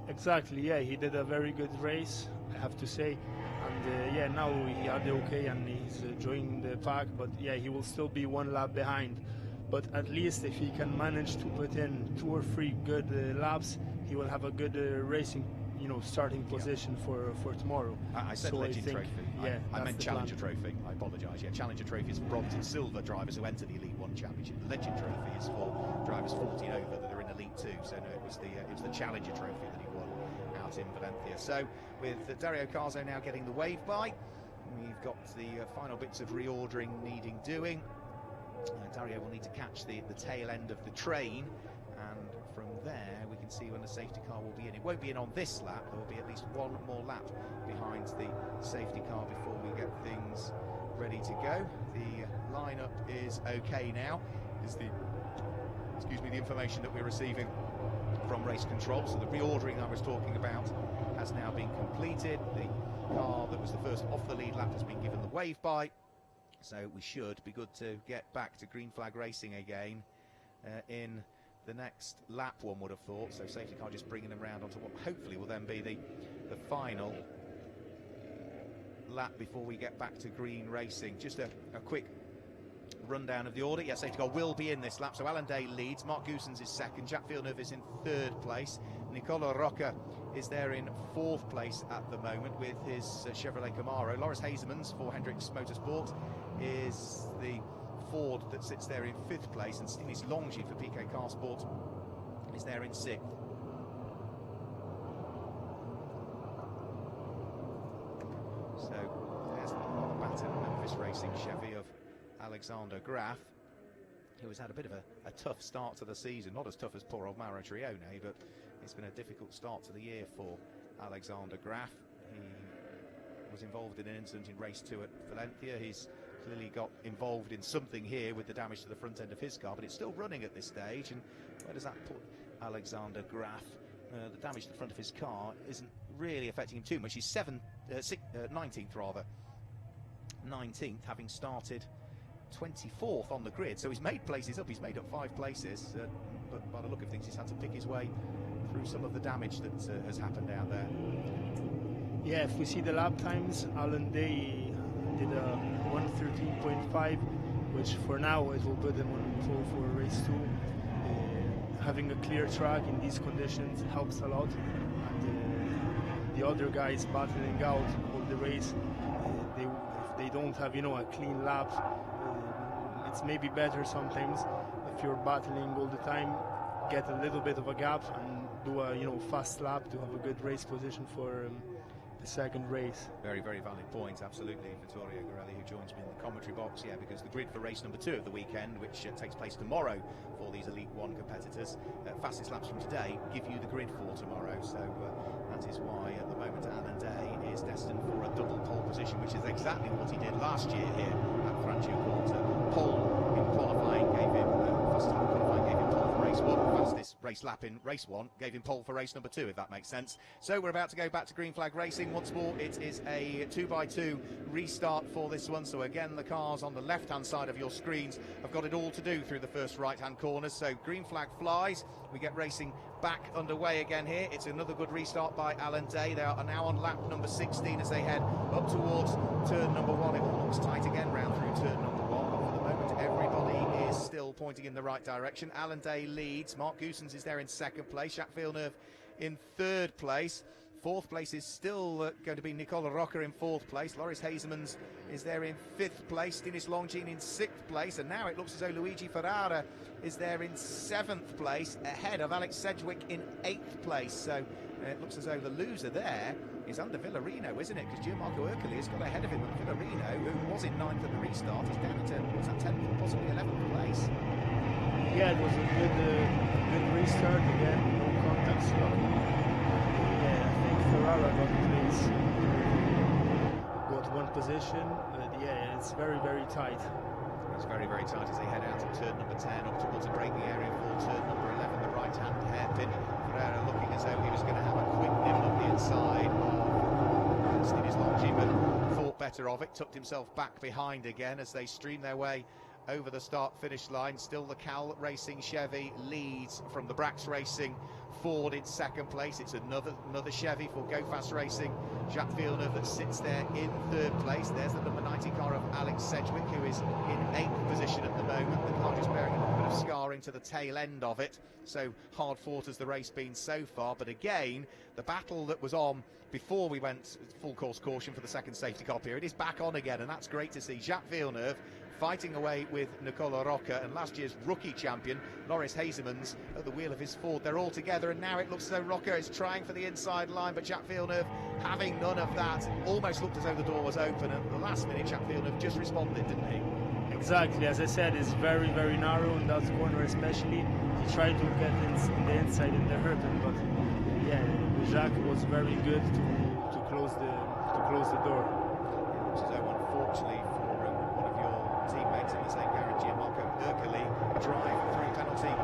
E: exactly, yeah, he did a very good race, I have to say, and yeah, now he had the okay and he's joining the pack, but yeah, he will still be 1 lap behind. But at least if he can manage to put in 2 or 3 good laps, he will have a good racing, starting position for tomorrow.
A: I said
E: so
A: Legend Trophy.
E: Yeah,
A: I meant Challenger Trophy. I apologise. Yeah, Challenger Trophy is bronze and silver drivers who enter the Elite 1 Championship. The Legend Trophy is for drivers 14 over that are in Elite 2. So no, it was the Challenger Trophy that he won out in Valencia. So with Dario Carzo now getting the wave by, we've got the final bits of reordering needing doing. Dario will need to catch the tail end of the train, and from there we can see when the safety car will be in. It won't be in on this lap, there will be at least 1 more lap behind the safety car before we get things ready to go. The lineup is okay now, is the information that we're receiving from race control. So the reordering I was talking about has now been completed. The car that was the first off the lead lap has been given the wave by. So we should be good to get back to green flag racing again in the next lap, one would have thought. So safety car just bringing them round onto what hopefully will then be the final lap before we get back to green racing. Just a quick rundown of the order. Yeah, safety car will be in this lap. So Alan Day leads, Mark Goosens is second, Jack Villeneuve is in 3rd place, Nicola Rocca is there in 4th place at the moment with his Chevrolet Camaro. Loris Hazemans for Hendricks Motorsport is the Ford that sits there in 5th place, and Stinis Longy for PK Car Sport is there in 6th. So there's the battered Memphis Racing Chevy of Alexander Graf, who has had a bit of a tough start to the season. Not as tough as poor old Mauro Trione, but it's been a difficult start to the year for Alexander Graf. He was involved in an incident in race 2 at Valencia. He's clearly got involved in something here with the damage to the front end of his car, but it's still running at this stage. And where does that put Alexander Graf? The damage to the front of his car isn't really affecting him too much. He's 19th rather. 19th, having started 24th on the grid, so he's made places up. He's made up 5 places, but by the look of things, he's had to pick his way through some of the damage that has happened out there.
E: Yeah, if we see the lap times, Alan Day did a 1:13.5, which for now it will put him on pole for race 2. Having a clear track in these conditions helps a lot, and the other guys battling out all the race, if they don't have, you know, a clean lap, it's maybe better sometimes if you're battling all the time, get a little bit of a gap and do a, you know, fast lap to have a good race position for the second race.
A: Very, very valid point, absolutely. Vittorio Gorelli, who joins me in the commentary box. Yeah, because the grid for race number 2 of the weekend, which takes place tomorrow for these Elite 1 competitors, fastest laps from today give you the grid for tomorrow. So that is why at the moment Alan Day is destined for a double pole position, which is exactly what he did last year here at Franciacorta. Pole in qualifying gave him fastest lap in qualifying gave him pole for race 1. Fastest race lap in race 1 gave him pole for race number 2, if that makes sense. So we're about to go back to green flag racing once more. It is a 2x2 restart for this one. So again, the cars on the left-hand side of your screens have got it all to do through the first right-hand corners. So green flag flies. We get racing back underway again here. It's another good restart by Alan Day. They are now on lap number 16 as they head up towards turn number 1. It all looks tight again round through turn number 1, but for the moment everybody is still pointing in the right direction. Alan Day leads. Mark Goosens is there in 2nd place. Jacques Villeneuve in 3rd place. 4th place is still going to be Nicola Rocca in 4th place. Loris Hazemans is there in 5th place. Stinis Longines in 6th place. And now it looks as though Luigi Ferrara is there in 7th place, ahead of Alex Sedgwick in 8th place. So it looks as though the loser there is under Villarino, isn't it? Because Gianmarco Ercoli has got ahead of him. And Villarino, who was in 9th at the restart, is down to, what's that, 10th or possibly 11th place.
E: Yeah, it was a good restart again. No contacts. Ferrara got place, got 1 position, but yeah, it's very, very tight.
A: It's very, very tight as they head out of turn number 10 up towards the braking area for turn number 11, the right-hand hairpin. Ferrara looking as though he was going to have a quick nibble up the inside of Stinis Longines, but thought better of it, tucked himself back behind again as they stream their way over the start-finish line. Still the Cal Racing Chevy leads from the Brax Racing Ford in 2nd place. It's another Chevy for Go Fast Racing. Jacques Villeneuve that sits there in 3rd place. There's the number 90 car of Alex Sedgwick, who is in 8th position at the moment. The car just bearing a little bit of scarring to the tail end of it. So hard fought has the race been so far. But again, the battle that was on before we went full course caution for the 2nd safety car period is back on again, and that's great to see. Jacques Villeneuve fighting away with Nicola Rocca and last year's rookie champion Loris Hazemans at the wheel of his Ford. They're all together, and now it looks as though Rocca is trying for the inside line, but Jacques Villeneuve having none of that. Almost looked as though the door was open, and at the last minute Jacques Villeneuve just responded, didn't he?
E: Exactly, as I said, it's very, very narrow in that corner especially. He tried to get in the inside in the hairpin, but yeah, Jacques was very good to close the door.
A: It looks as though, unfortunately, teammates in the same garage, Gianmarco Ercoli, drive-through penalty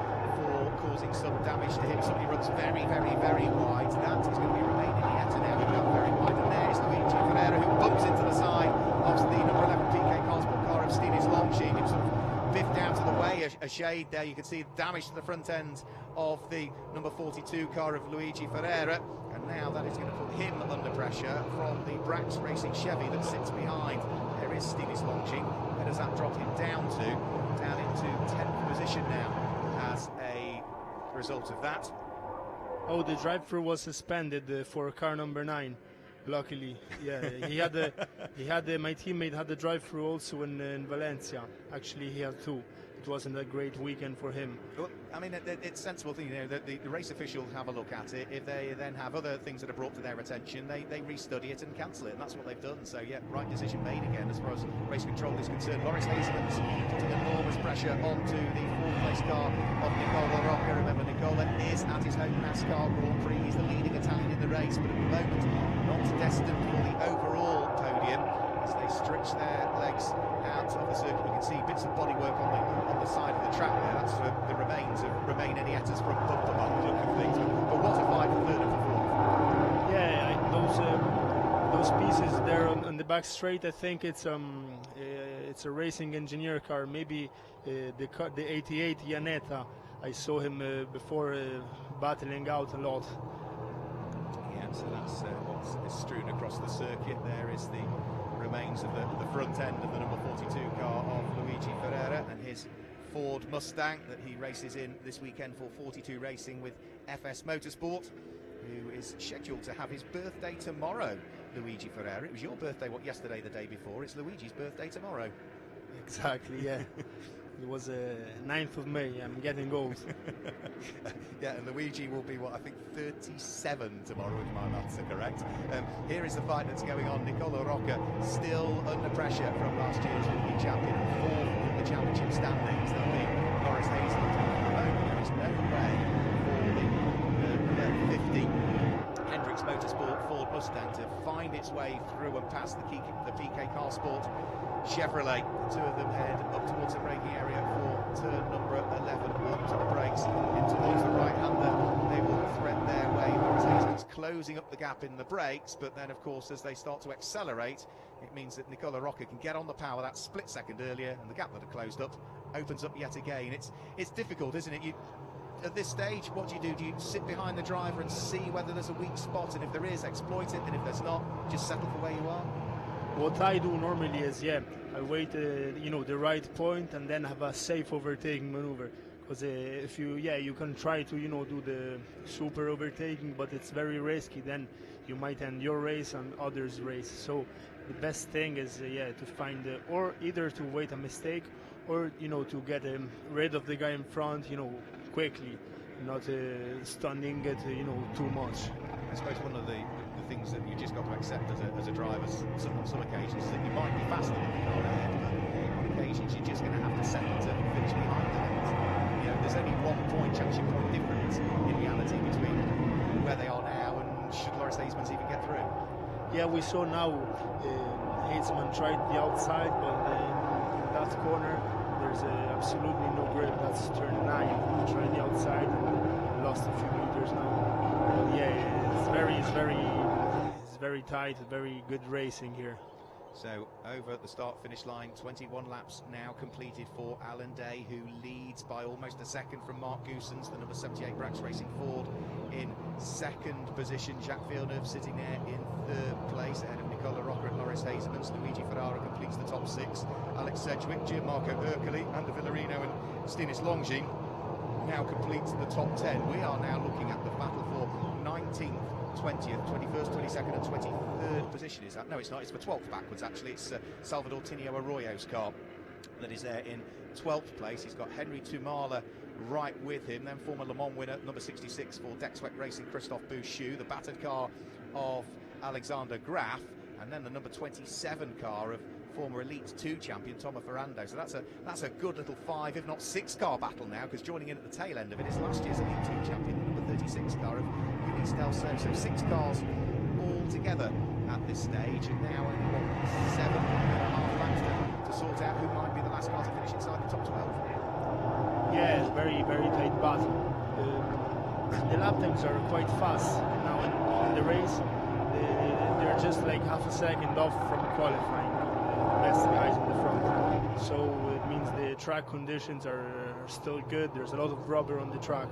A: for causing some damage to him. Somebody runs very, very, very wide. That is going to be remaining yet, and now we've got very wide. And there's Luigi Ferrara, who bumps into the side of the number 11 PK Carsport car of Stinis Longines. Him sort of biffed out of the way, a shade there. You can see damage to the front end of the number 42 car of Luigi Ferrara. And now that is going to put him under pressure from the Brax Racing Chevy that sits behind. There is Stinis Longines. Where does that drop him down to? Down into 10th position now as a result of that.
E: Oh, the drive-through was suspended for car number 9. Luckily, yeah, my teammate had the drive-through also in Valencia. Actually, he had 2. The it wasn't a great weekend for him.
A: Well, I mean, it's sensible thing, that the race officials have a look at it. If they then have other things that are brought to their attention, they restudy it and cancel it, and that's what they've done. So yeah, right decision made again as far as race control is concerned. Loris Hazelman's putting enormous pressure onto the fourth place car of Nicola Rocca. Remember, Nicola is at his home NASCAR Grand Prix. He's the leading Italian in the race, but at the moment not destined for the overall podium. As they stretch their legs out of the circuit, you can see bits of bodywork on the side of the track there. That's the remains of Romain Enieta's front bumper by the look of things. But what a fight for third and for fourth.
E: Yeah, those pieces there on the back straight, I think it's a racing engineer car. Maybe the 88 Iannetta. I saw him before battling out a lot.
A: Yeah, so that's what is strewn across the circuit. There is the remains of the front end of the number 42 car of Luigi Ferreira and his Ford Mustang that he races in this weekend for 42 Racing with FS Motorsport, who is scheduled to have his birthday tomorrow. Luigi Ferreira, it was your birthday yesterday, the day before. It's Luigi's birthday tomorrow.
E: Exactly, yeah. It was 9th of May. I'm getting old.
A: Yeah, and Luigi will be, I think 37 tomorrow, if my maths are correct. Here is the fight that's going on. Nicola Rocca still under pressure from last year's rookie champion, fourth in the championship standings. That'll be Loris Hazelman. There is no way for the 50 Hendricks Motorsport Ford Mustang to find its way through and past the PK Car Sport Chevrolet. The two of them head up towards the braking area for turn number 11, up to the brakes, in towards the right-hander. They will thread their way. Loris Hazelman's closing up the gap in the brakes, but then, of course, as they start to accelerate, it means that Nicola Rocca can get on the power that split second earlier, and the gap that had closed up opens up yet again. It's difficult, isn't it? At this stage, what do? Do you sit behind the driver and see whether there's a weak spot, and if there is, exploit it, and if there's not, just settle for where you are?
E: What I do normally is, I wait, the right point and then have a safe overtaking maneuver. Because if you can try to, do the super overtaking, but it's very risky. Then you might end your race and others' race. So the best thing is, to find or either to wait a mistake, or to get rid of the guy in front, quickly, not stunning it, too much.
A: I suppose one of the things that you just got to accept as a driver on some occasions is that you might be faster than the car ahead, but on occasions you're just going to have to settle to finish behind them. There's only 1 point, championship point difference in reality between where they are now and should Loris Hazelman even get through.
E: Yeah, we saw now Hazelman tried the outside, but in that corner there's absolutely no grip. That's turn 9. He tried the outside and lost a few meters now. But it's very tight, very good racing here.
A: So over at the start-finish line, 21 laps now completed for Alan Day, who leads by almost a second from Mark Goosens, the number 78 Brax Racing Ford in second position. Jacques Villeneuve sitting there in third place ahead of Nicola Rocca and Loris Hazelman. Luigi Ferrara completes the top 6. Alex Sedgwick, Gianmarco Ercoli, Ander Villarino and Stinis Longin now complete the top 10. We are now looking at the battle for 19th, 20th, 21st, 22nd and 23rd position. Is that? No, it's not. It's for 12th backwards, actually. It's Salvador Tinio Arroyo's car that is there in 12th place. He's got Henry Tumala right with him. Then former Le Mans winner, number 66 for Dexwek Racing, Christophe Bouchou. The battered car of Alexander Graf. And then the number 27 car of former Elite 2 champion Tomo Ferrando. So that's a good little 5, if not 6 car battle now, because joining in at the tail end of it is last year's Elite 2 champion, the number 36 car of Ulysse Delso. So 6 cars all together at this stage, and now only 7.5 laps to sort out who might be the last car to finish inside the top 12.
E: Yeah, it's very, very tight battle. The lap times are quite fast now in the race. They're just like half a second off from qualifying. The best guys in the front. So it means the track conditions are still good. There's a lot of rubber on the track.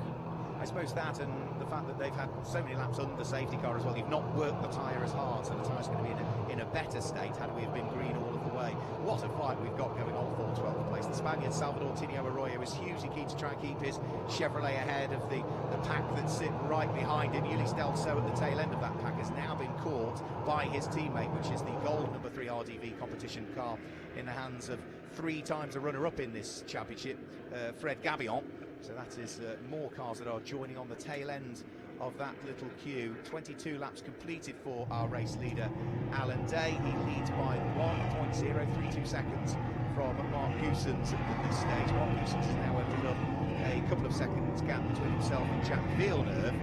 A: I suppose that, and the fact that they've had so many laps under the safety car as well. You've not worked the tyre as hard, so the tyre's going to be in a better state had we have been green all of the way. What a fight we've got going on for 12th place. The Spaniard Salvador Tinio Arroyo is hugely keen to try and keep his Chevrolet ahead of the pack that sit right behind him. Ulysse Delso at the tail end of that pack has now been caught by his teammate, which is the gold number 3 RDV competition car in the hands of 3 times a runner-up in this championship, Fred Gabillon. So that is more cars that are joining on the tail end of that little queue. 22 laps completed for our race leader, Alan Day. He leads by 1.032 seconds from Mark Goosens at this stage. Mark Goosens has now opened up a couple of seconds gap between himself and Jack Villeneuve.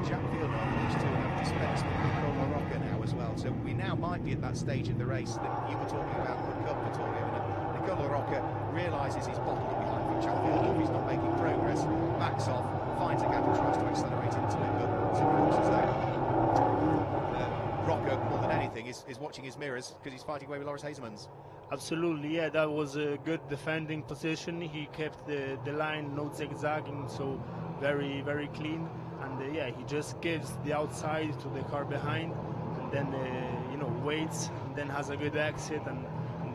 A: Jack Villeneuve used to have dispensed with Nicola Rocca now as well. So we now might be at that stage of the race that you were talking about could come, Vittorio. Nicola Rocca realises he's bottled up behind from Jack Villeneuve. He's not making progress, backs off, finds a gap and tries to accelerate into it, but it looks as though Rocca, more than anything, is watching his mirrors because he's fighting away with Loris Hasemans.
E: Absolutely, yeah, that was a good defending position. He kept the line, no zigzagging, so very, very clean. And yeah, he just gives the outside to the car behind, and then waits, and then has a good exit. And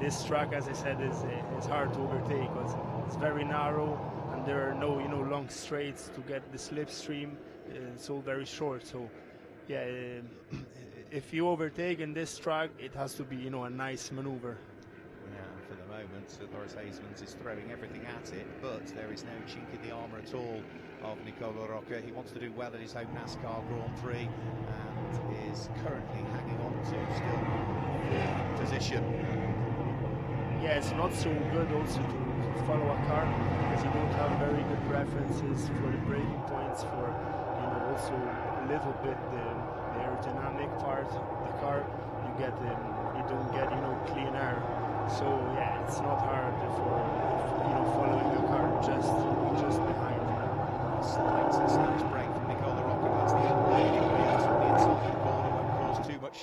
E: this track, as I said, is hard to overtake because it's very narrow, and there are no long straights to get the slipstream. It's all very short. So yeah, if you overtake in this track, it has to be a nice maneuver.
A: For the moment, Loris Hasemans is throwing everything at it, but there is no chink in the armour at all of Nicola Rocca. He wants to do well at his home NASCAR Grand Prix and is currently hanging on to still position.
E: Yeah, it's not so good also to follow a car because you don't have very good references for the braking points, for also a little bit the aerodynamic part of the car. You don't get clean air. So yeah, it's not hard for following a car just behind.
A: Slight snatch break from Nicola Rocca. That's the only from the inside of the corner. Won't cause too much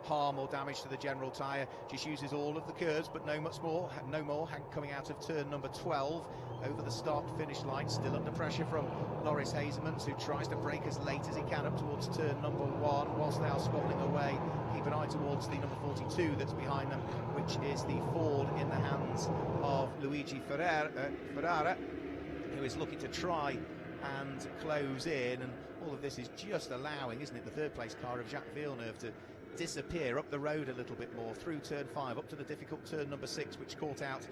A: harm or damage to the general tyre. Just uses all of the curves, but no more. Coming out of turn number 12 over the start-finish line, still under pressure from Loris Hasemans, who tries to brake as late as he can up towards turn number 1, whilst they are squabbling away. Keep an eye towards the number 42 that's behind them, which is the Ford in the hands of Luigi Ferrara, who is looking to try and close in, and all of this is just allowing, isn't it, the third place car of Jacques Villeneuve to disappear up the road a little bit more through turn 5 up to the difficult turn number 6, which caught out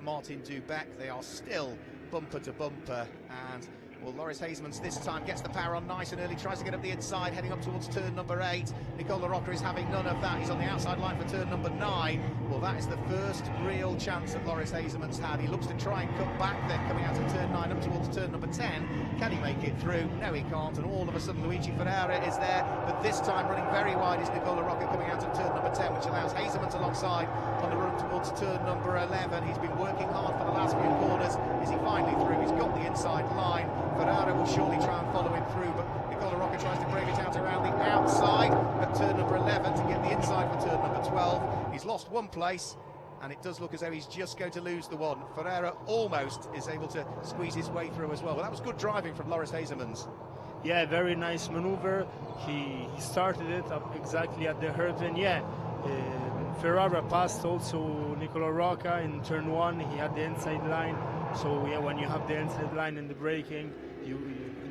A: Martin Dubeck. They are still bumper to bumper, and well, Loris Hasemans this time gets the power on nice and early, tries to get up the inside, heading up towards turn number 8. Nicola Rocca is having none of that. He's on the outside line for turn number 9. Well, that is the first real chance that Loris Hasemans had. He looks to try and cut back then, coming out of turn 9 up towards turn number 10. Can he make it through? No, he can't, and all of a sudden Luigi Ferrara is there, but this time running very wide is Nicola Rocca coming out of turn number 10, which allows Hasemans alongside on the run towards turn number 11. He's been working hard for the last few corners. Is he finally through? He's got the inside line. Ferrara will surely try and follow him through, but Nicola Rocca tries to brave it out around the outside at turn number 11 to get the inside for turn number 12. He's lost one place, and it does look as though he's just going to lose the one. Ferrara almost is able to squeeze his way through as well. But that was good driving from Loris Hasemans.
E: Yeah, very nice maneuver. He started it up exactly at the hairpin. Yeah, Ferrara passed also Nicola Rocca in turn 1. He had the inside line. So yeah, when you have the inside line in the braking,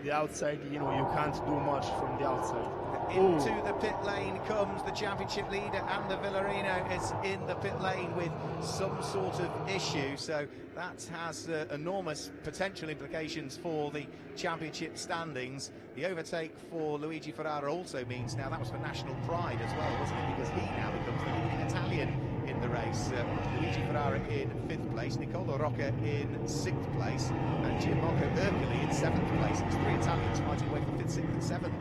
E: the outside, you can't do much from the outside.
A: Into the pit lane comes the championship leader, and the Villarino is in the pit lane with some sort of issue. So that has enormous potential implications for the championship standings. The overtake for Luigi Ferrara also means now that was for national pride as well, wasn't it? Because he now becomes the leading Italian in the race. Luigi Ferrara in 5th place, Nicola Rocca in 6th place, and Gianmarco Ercoli in 7th place. It's 3 Italians fighting away for 5th, 6th and 7th.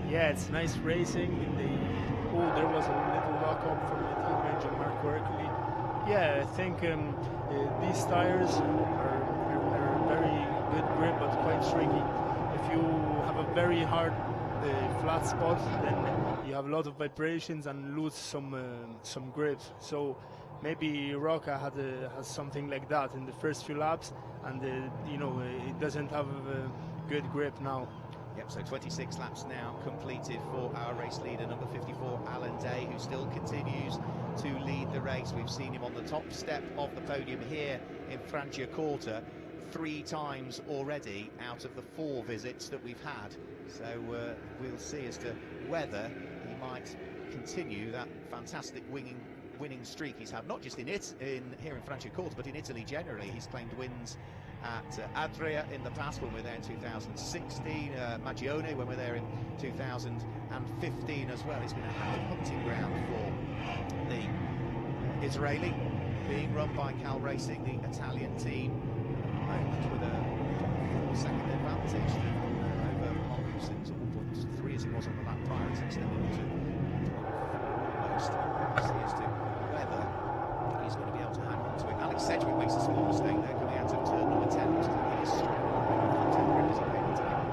E: Yeah, it's nice racing. There was a little lock-up from the teammate Gianmarco Ercoli. Yeah, I think these tires are very good grip, but quite tricky. If you have a very hard flat spot, then you have a lot of vibrations and lose some grip. So maybe Rocca has something like that in the first few laps, and it doesn't have a good grip now.
A: Yep, so 26 laps now completed for our race leader, number 54, Alan Day, who still continues to lead the race. We've seen him on the top step of the podium here in Franciacorta 3 times already out of the 4 visits that we've had. So we'll see as to whether he might continue that fantastic winning winning streak he's had, not just here in Franciacorta, but in Italy generally. He's claimed wins at Adria in the past when we were there in 2016, Magione when we were there in 2015 as well. It's been a happy hunting ground for the Israeli, being run by Cal Racing, the Italian team, with a 4-second advantage over Markussen's 1.3 as it was on the lap prior. It's extended to 0.4 almost. See as to whether he's going to be able to hang on to it. Alex Sedgwick makes a small mistake there coming out of turn number 10, which is a really strong temporary as he came into that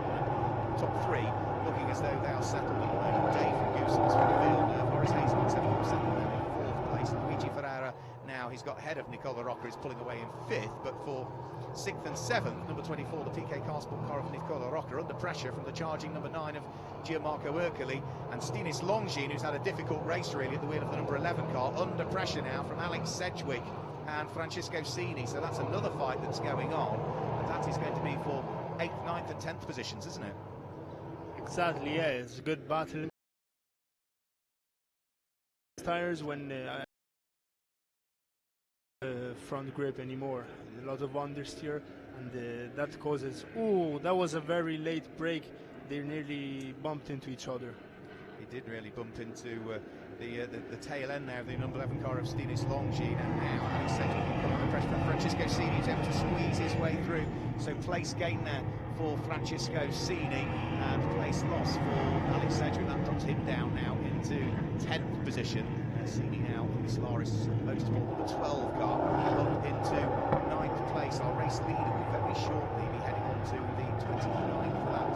A: top three, looking as though they are settled at the moment. Dave from Goosens from Villeneuve, Horace Hazelwood second there in fourth place. Luigi Ferrara, now he's got ahead of Nicola Rocca, is pulling away in fifth, but for 6th and 7th, number 24, the PK car sport car of Nicola Rocca, under pressure from the charging number 9 of Gianmarco Ercoli, and Stinis Longin, who's had a difficult race really at the wheel of the number 11 car, under pressure now from Alex Sedgwick and Francisco Cini. So that's another fight that's going on, and that is going to be for 8th, 9th and 10th positions, isn't it?
E: Exactly, yeah, it's a good battle. Tires when front grip anymore, a lot of understeer, and that causes, that was a very late break. They nearly bumped into each other.
A: He did really bump into the tail end there of the number 11 car of Stinis Longin, and now Alex Sedgwick under pressure from Francisco Cini, is able to squeeze his way through. So place gain there for Francisco Cini, and place loss for Alex Sedgwick. That drops him down now into 10th position. Cini now in the Solaris Motorsport number 12 car up into 9th place. Our race leader will very shortly be heading on to the 29th lap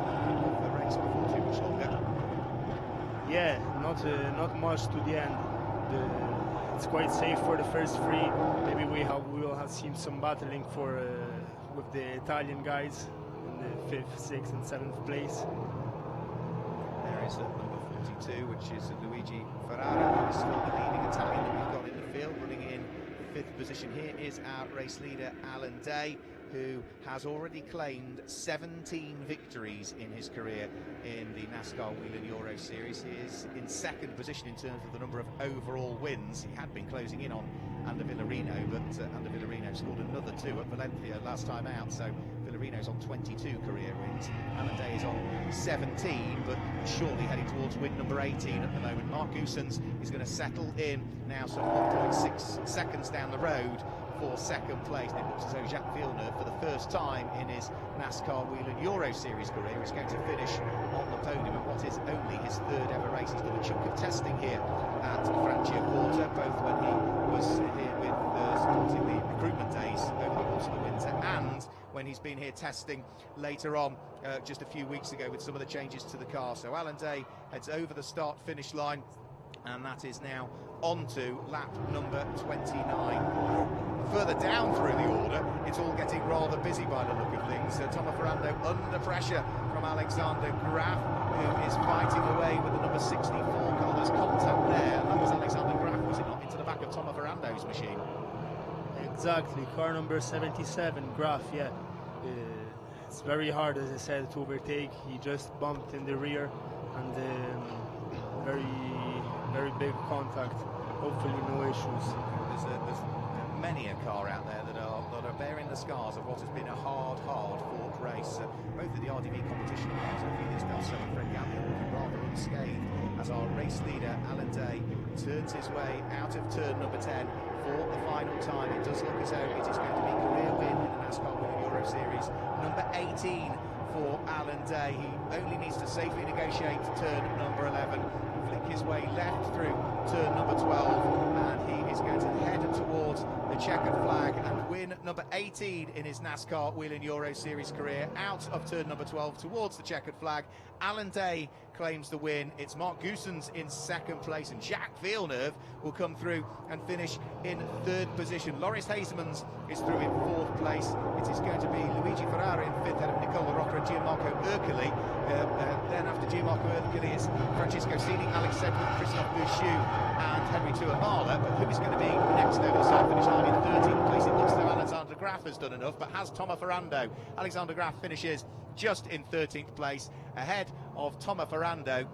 A: of the race before too much longer.
E: Yeah, not much to the end. It's quite safe for the first three. Maybe we will have seen some battling for with the Italian guys in the 5th, 6th and 7th place.
A: There is number 42, which is Luigi Ferrara, who is still the leading Italian that we've got in the field. Running in 5th position here is our race leader Alan Day, who has already claimed 17 victories in his career in the NASCAR Whelen Euro Series. He is in 2nd position in terms of the number of overall wins. He had been closing in on Ander Villarino, but Ander Villarino scored another 2 at Valencia last time out, so Villarino's on 22 career wins. Alan Day is on 17, but surely heading towards win number 18 at the moment. Mark Goosens is going to settle in now some 1.6 seconds down the road for 2nd place. And it looks as though Jacques Villeneuve, for the first time in his NASCAR Whelen Euro Series career, is going to finish on the podium in what is only his 3rd ever race. He's done a chunk of testing here at Franciacorta, both when he was here with supporting the recruitment days over the course of the winter, and when he's been here testing later on just a few weeks ago with some of the changes to the car. So Alan Day heads over the start-finish line, and that is now on to lap number 29. Further down through the order, it's all getting rather busy by the look of things. Tomo Ferrando under pressure from Alexander Graf, who is fighting away with the number 64 car. There's contact there, and that was Alexander Graf, was it not, into the back of Tomo Ferrando's machine?
E: Exactly, car number 77, Graf, yeah. It's very hard, as I said, to overtake. He just bumped in the rear, and very big contact. Hopefully no issues.
A: There's many a car out there that are bearing the scars of what has been a hard fought race. Both of the RDV competition cars, Felix Belso and Fred Gabriel, looking rather unscathed as our race leader Alan Day turns his way out of turn number 10 for the final time. It does look as though it is going to be career win in the NASCAR Whelen Euro Series number 18 for Alan Day. He only needs to safely negotiate turn number 11, flick his way left through turn number 12, and he is going to head towards the checkered flag and win number 18 in his NASCAR Whelen Euro Series career. Out of turn number 12 towards the checkered flag, Alan Day claims the win. It's Mark Goosens in 2nd place, and Jacques Villeneuve will come through and finish in 3rd position. Loris Hazemans is through in 4th place. It is going to be Luigi Ferrara in 5th, ahead of Nicola Rocca and Gianmarco Ercoli. Then after Gianmarco Ercoli is Francisco Cini, Alex Sedgwick, Christophe Bouchou and Henry Tuamala. But who is going to be next over the start finish line in 13th place? It looks as though Alexander Graf has done enough, but has Tomo Ferrando. Alexander Graf finishes just in 13th place, ahead of Tomo Ferrando.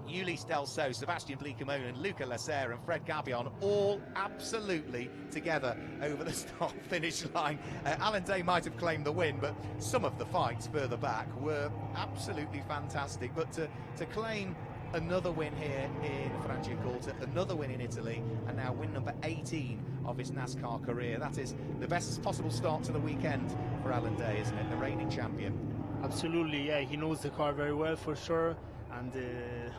A: Ulysse Delso, Sebastian Bliquemone, Luca Lasser and Fred Gabion all absolutely together over the start-finish line. Alan Day might have claimed the win, but some of the fights further back were absolutely fantastic. But to claim another win here in Franciacorta, another win in Italy, and now win number 18 of his NASCAR career, that is the best possible start to the weekend for Alan Day, isn't it? The reigning champion.
E: Absolutely, yeah, he knows the car very well for sure, and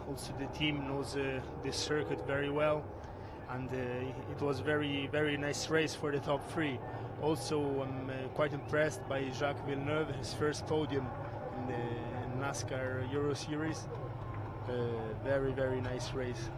E: also the team knows this circuit very well, and it was very nice race for the top three. Also, I'm quite impressed by Jacques Villeneuve, his first podium in the NASCAR Euro Series. Very nice race.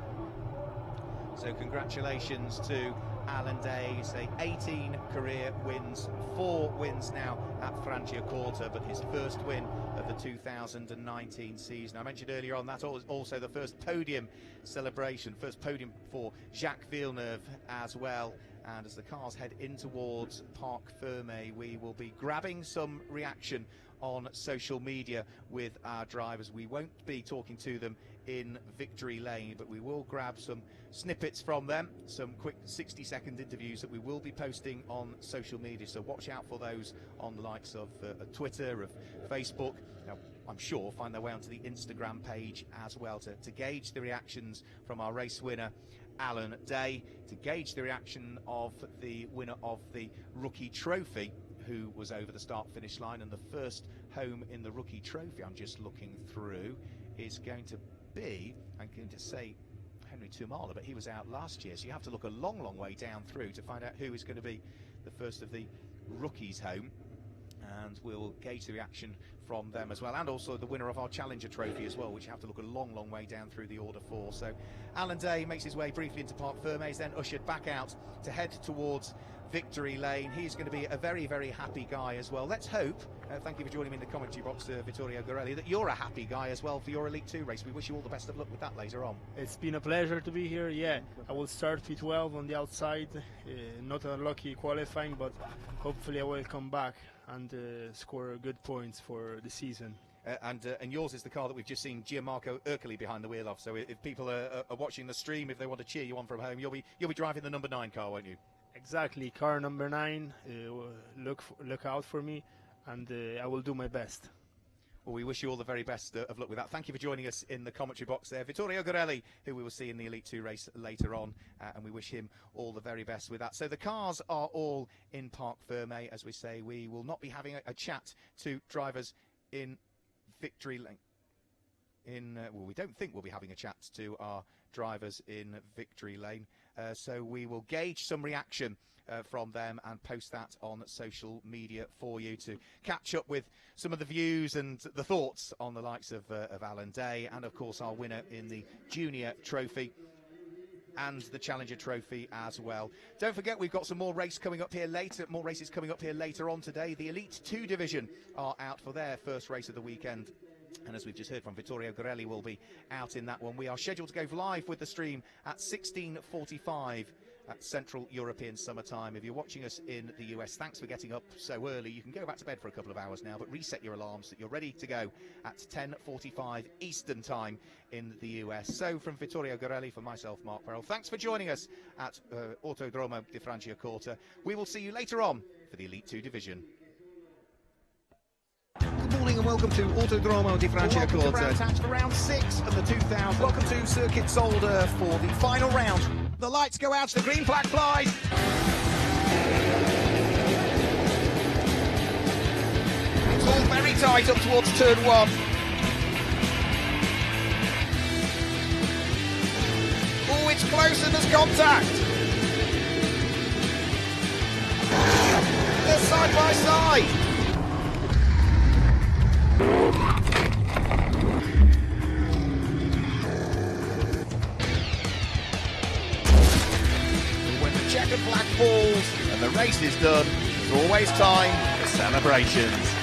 A: So congratulations to Alan Day. Say 18 career wins, 4 wins now at Franciacorta, but his first win of the 2019 season. I mentioned earlier on that was also the first podium celebration, first podium for Jacques Villeneuve as well. And as the cars head in towards Parc Fermé, we will be grabbing some reaction on social media with our drivers. We won't be talking to them in Victory Lane, but we will grab some snippets from them, some quick 60-second interviews that we will be posting on social media. So watch out for those on the likes of Twitter, of Facebook. Now, I'm sure find their way onto the Instagram page as well to gauge the reactions from our race winner Alan Day, to gauge the reaction of the winner of the Rookie Trophy, who was over the start-finish line. And the first home in the Rookie Trophy, I'm just looking through, is going to be, I'm going to say Henry Tumala, but he was out last year, so you have to look a long way down through to find out who is going to be the first of the rookies home. And we'll gauge the reaction from them as well, and also the winner of our Challenger Trophy as well, which you have to look a long way down through the order for. So Alan Day makes his way briefly into Parc Fermé, is then ushered back out to head towards Victory Lane. He's going to be a very happy guy as well. Let's hope, thank you for joining me in the commentary box, Vittorio Gorelli, that you're a happy guy as well for your Elite 2 race. We wish you all the best of luck with that later on.
E: It's been a pleasure to be here. Yeah, I will start P12 on the outside. Not a lucky qualifying, but hopefully I will come back and score good points for the season.
A: And yours is the car that we've just seen Gianmarco Ercoli behind the wheel of. So if people are watching the stream, if they want to cheer you on from home, you'll be driving the number 9 car, won't you?
E: Exactly, car number 9. Look out for me, and I will do my best.
A: Well, we wish you all the very best of luck with that. Thank you for joining us in the commentary box there. Vittorio Gorelli, who we will see in the Elite 2 race later on, and we wish him all the very best with that. So the cars are all in Parc Fermé, as we say. We will not be having a chat to drivers in Victory Lane. Well, we don't think we'll be having a chat to our drivers in Victory Lane. So we will gauge some reaction from them and post that on social media for you to catch up with some of the views and the thoughts on the likes of Alan Day, and of course our winner in the Junior Trophy and the Challenger Trophy as well. Don't forget, we've got some more races coming up here later on today. The Elite 2 division are out for their first race of the weekend. And as we've just heard from Vittorio Gorelli, will be out in that one. We are scheduled to go live with the stream at 16:45 at Central European Summertime. If you're watching us in the US, thanks for getting up so early. You can go back to bed for a couple of hours now, but reset your alarms so that you're ready to go at 10:45 Eastern Time in the US. So from Vittorio Gorelli, for myself, Mark Farrell, thanks for joining us at Autodromo di Franciacorta. We will see you later on for the Elite 2 division. Good morning and welcome to Autodromo di Franciacorta. Welcome to round 6 of the 2000. Welcome to Circuit Zolder for the final round. The lights go out, the green flag flies. It's all very tight up towards turn 1. Oh, it's close and there's contact. They're side by side. When the checkered flag falls and the race is done, there's always time for celebrations.